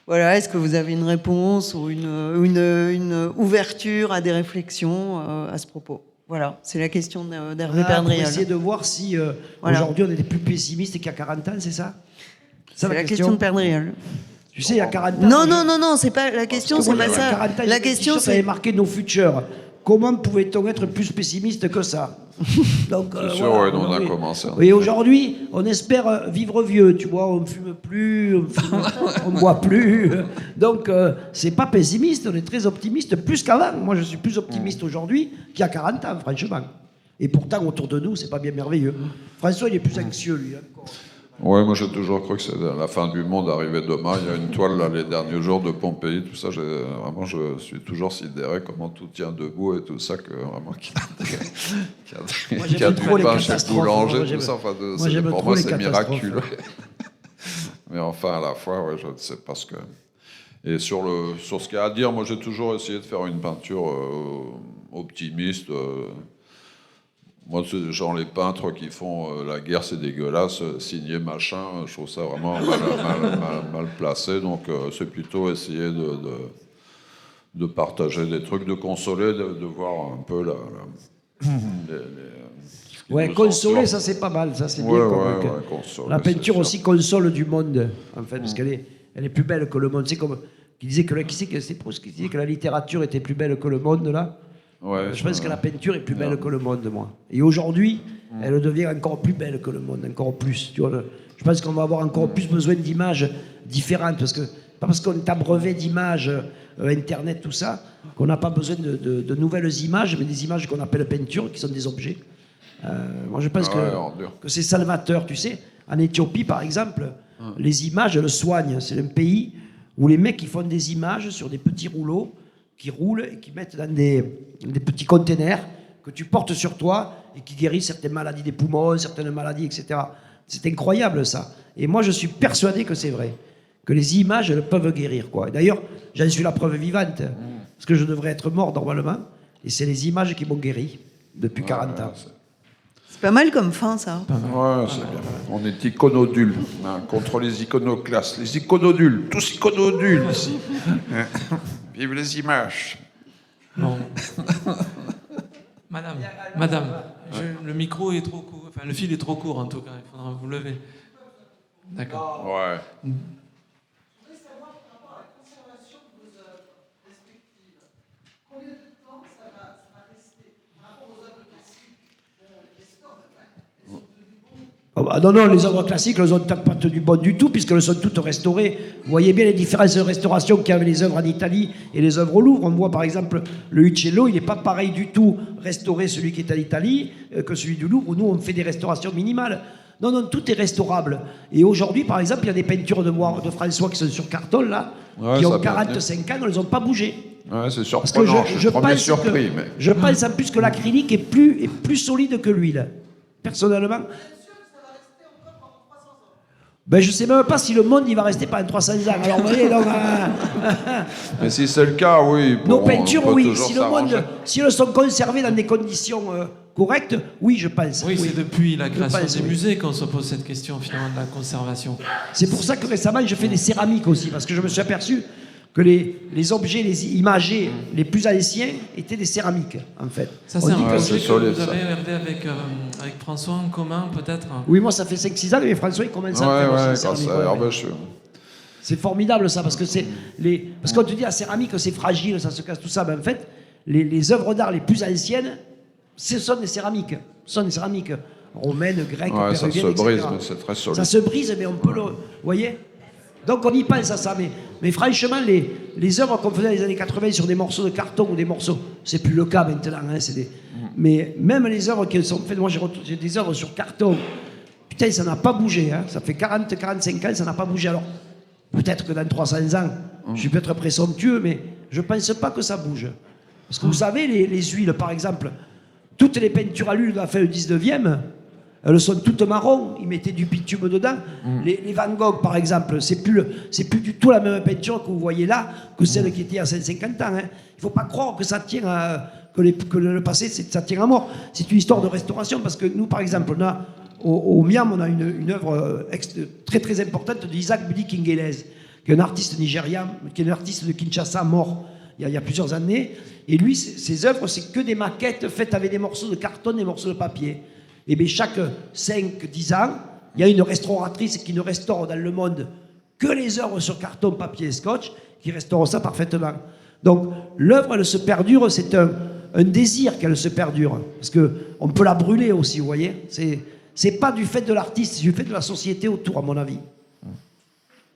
Voilà, est-ce que vous avez une réponse ou une ouverture à des réflexions à ce propos? Voilà, c'est la question d'Hervé Perdriol. On va essayer de voir si aujourd'hui on était plus pessimiste qu'il y a 40 ans, c'est ça? C'est la question de Perdriol. Tu sais, il y a 40 ans... Non, c'est pas la question, c'est pas ça. La question, ça avait marqué nos futurs. Comment pouvait-on être plus pessimiste que ça? Donc, c'est sûr, voilà, on a commencé. Et aujourd'hui, on espère vivre vieux, tu vois, on ne fume plus, on ne boit plus. Donc, c'est pas pessimiste, on est très optimiste, plus qu'avant. Moi, je suis plus optimiste aujourd'hui qu'il y a 40 ans, franchement. Et pourtant, autour de nous, c'est pas bien merveilleux. François, il est plus anxieux, lui. Ouais, moi j'ai toujours cru que c'est la fin du monde arrivait demain. Il y a une toile là, les derniers jours de Pompéi, tout ça. Vraiment, je suis toujours sidéré comment tout tient debout et tout ça, que vraiment qu'il y a du pain chez le boulanger, tout ça. Enfin, pour moi, c'est miraculeux. Mais enfin, à la fois, ouais, je ne sais pas ce que. Et sur ce qu'il y a à dire, moi j'ai toujours essayé de faire une peinture optimiste. Moi, c'est genre les peintres qui font la guerre, c'est dégueulasse, signer machin, je trouve ça vraiment mal placé. Donc, c'est plutôt essayer de partager des trucs, de consoler, de voir un peu ce qui Ouais, nous consoler, entoure. ça c'est pas mal, ça c'est Ouais, bien. ouais, comme- ouais, consoler, la c'est peinture sûr. aussi console du monde, en fait, parce elle est plus belle que le monde. C'est comme qui disait que qui c'est que c'est Proust qui disait que la littérature était plus belle que le monde là. Ouais, Je pense que la peinture est plus belle Ouais. que le monde, moi. Et aujourd'hui, elle devient encore plus belle que le monde, encore plus. Tu vois, je pense qu'on va avoir encore plus besoin d'images différentes, parce que pas parce qu'on est abreuvé d'images, Internet, tout ça, qu'on n'a pas besoin de nouvelles images, mais des images qu'on appelle peinture, qui sont des objets. Moi, je pense Ah ouais, ordure. que c'est salvateur. Tu sais, en Éthiopie, par exemple, les images, elles soignent. C'est un pays où les mecs, ils font des images sur des petits rouleaux qui roulent et qui mettent dans des petits containers que tu portes sur toi et qui guérissent certaines maladies des poumons, certaines maladies, etc. C'est incroyable, ça. Et moi, je suis persuadé que c'est vrai. Que les images, elles peuvent guérir, quoi. Et d'ailleurs, j'en suis la preuve vivante. Parce que je devrais être mort, normalement. Et c'est les images qui m'ont guéri depuis 40 ans. C'est pas mal comme fin, ça. Ouais, c'est bien. On est iconodules, hein, contre les iconoclastes. Les iconodules, tous iconodules ici. Vive les images. Bon. Madame, le micro est trop court, enfin le fil est trop court en tout cas, il faudra vous lever. D'accord. Ouais. Oh bah non, les œuvres classiques, elles n'ont pas tenu bon du tout, puisqu'elles sont toutes restaurées. Vous voyez bien les différences de restauration qu'il y avait les œuvres en Italie et les œuvres au Louvre. On voit par exemple le Uccello, il n'est pas pareil du tout restauré, celui qui est en Italie, que celui du Louvre, où nous on fait des restaurations minimales. Non, non, tout est restaurable. Et aujourd'hui, par exemple, il y a des peintures de François qui sont sur carton, là, Ouais, qui ça ont peut 45 ans, elles n'ont pas bougé. Ouais, c'est Parce que surprenant. Je suis le premier surpris. Mais... je pense en plus que l'acrylique est plus solide que l'huile. Personnellement. Ben, je sais même pas si le monde il va rester pendant 300 ans. Alors vous voyez, donc, mais si c'est le cas, oui. nos bon, peintures, on peut oui. toujours Si le monde, s'arranger. si elles sont conservées dans des conditions correctes, oui, je pense. Oui, c'est depuis la création pense, des oui. musées qu'on se pose cette question finalement de la conservation. C'est pour ça que récemment, je fais des céramiques aussi, parce que je me suis aperçu que les objets, les imagés les plus anciens étaient des céramiques, en fait. Ça On c'est un dit que- projet c'est que solide, vous ça. avez Hervé avec François en commun peut-être. Oui, moi, ça fait 5-6 ans, mais François, il commence à faire aussi Ouais, des grâce céramiques, à ouais, Hervé, ouais. je... C'est formidable ça, parce que parce qu'on te dit la céramique c'est fragile, ça se casse tout ça, mais en fait les œuvres d'art les plus anciennes, ce sont des céramiques, romaines, grecques, Ouais, ça péruviennes, se brise, etc. mais c'est très solide. Ça se brise, mais on peut le, vous voyez. Donc on y pense à ça, mais franchement les œuvres qu'on faisait dans les années 80 sur des morceaux de carton ou des morceaux, c'est plus le cas maintenant, hein, mais même les œuvres qui sont faites, moi j'ai des œuvres sur carton. Putain, ça n'a pas bougé, hein. Ça fait 40-45 ans, ça n'a pas bougé. Alors, peut-être que dans 300 ans, je suis peut-être présomptueux, mais je ne pense pas que ça bouge. Parce que vous savez, les huiles, par exemple, toutes les peintures à l'huile de la fin du 19e, elles sont toutes marron, ils mettaient du bitume dedans. Les Van Gogh, par exemple, c'est plus du tout la même peinture que vous voyez là, que celle qui était il y a 150 ans. Hein. Il ne faut pas croire que ça tient que le passé, ça tient à mort. C'est une histoire de restauration, parce que nous, par exemple, on a au Miam, on a une œuvre très très importante d'Isaac Budi Kingelez, qui est un artiste nigérian, qui est un artiste de Kinshasa mort il y a plusieurs années. Et lui, ses œuvres, c'est que des maquettes faites avec des morceaux de carton et des morceaux de papier. Et bien chaque 5-10 ans, il y a une restauratrice qui ne restaure dans le monde que les œuvres sur carton, papier et scotch, qui restaure ça parfaitement. Donc l'œuvre, elle se perdure, c'est un désir qu'elle se perdure. Parce qu'on peut la brûler aussi, vous voyez. C'est pas du fait de l'artiste, c'est du fait de la société autour, à mon avis.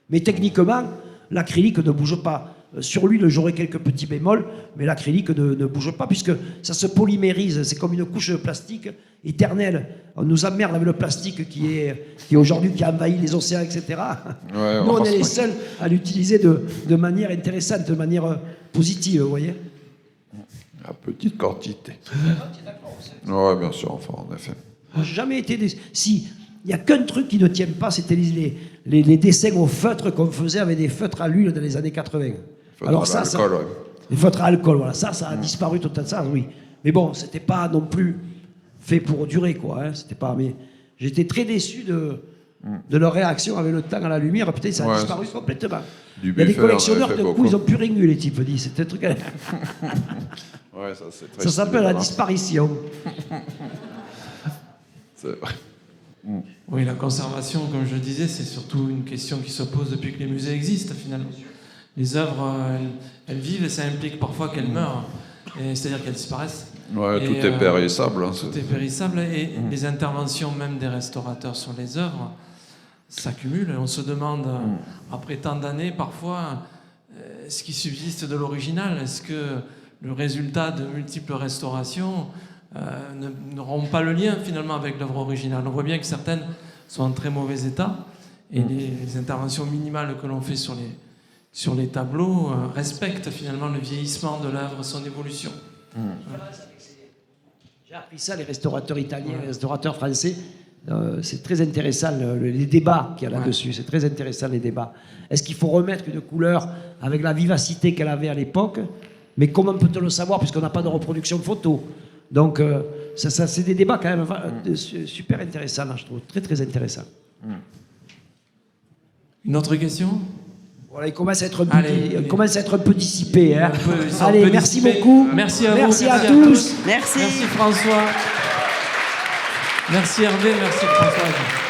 Mais techniquement, l'acrylique ne bouge pas. Sur l'huile, j'aurai quelques petits bémols, mais l'acrylique ne bouge pas, puisque ça se polymérise. C'est comme une couche de plastique éternelle. On nous emmerde avec le plastique qui aujourd'hui qui envahit les océans, etc. Ouais, Nous, on est les seuls à l'utiliser de manière intéressante, de manière positive, vous voyez. À petite quantité. Ouais, bien sûr, enfin, en effet. Moi, j'ai jamais été... Si, il n'y a qu'un truc qui ne tient pas, c'était les dessins au feutre qu'on faisait avec des feutres à l'huile dans les années 80. Feutre Alors à ça, l'alcool, ouais. les feutres à alcool, voilà, ça a disparu totalement, ça, oui. Mais bon, c'était pas non plus fait pour durer, quoi. Hein. C'était pas. Mais j'étais très déçu de leur réaction avec le temps à la lumière. Putain, ça a Ouais, disparu complètement. Du Il y a des Buffet, on avait collectionneurs fait de beaucoup. coups, ils ont plus rien vu, les types, dit. C'était un truc. Ouais, ça c'est très Ça s'appelle la stimulant. disparition. C'est vrai. Oui, la conservation, comme je le disais, c'est surtout une question qui se pose depuis que les musées existent, finalement. Les œuvres, elles vivent et ça implique parfois qu'elles meurent, c'est-à-dire qu'elles disparaissent. Ouais, Et, tout est périssable. Hein, Tout est périssable et les interventions même des restaurateurs sur les œuvres s'accumulent. On se demande, après tant d'années, parfois, ce qui subsiste de l'original. Est-ce que le résultat de multiples restaurations ne rompt pas le lien finalement avec l'œuvre originale? On voit bien que certaines sont en très mauvais état et les interventions minimales que l'on fait sur les tableaux respectent finalement le vieillissement de l'œuvre, son évolution. J'ai appris ça, les restaurateurs italiens, les restaurateurs français. C'est très intéressant, les débats qu'il y a là-dessus. C'est très intéressant, les débats. Est-ce qu'il faut remettre une couleur avec la vivacité qu'elle avait à l'époque? Mais comment peut-on le savoir puisqu'on n'a pas de reproduction photo? Donc, ça c'est des débats quand même super intéressants, là, je trouve. Très, très intéressants. Une autre question? Voilà, il commence à être un peu, Allez, dissipé. Hein. ils sont un Allez, peu merci dissipés. beaucoup. Merci à vous. Merci à tous. Merci. Merci François. Merci Hervé, merci François.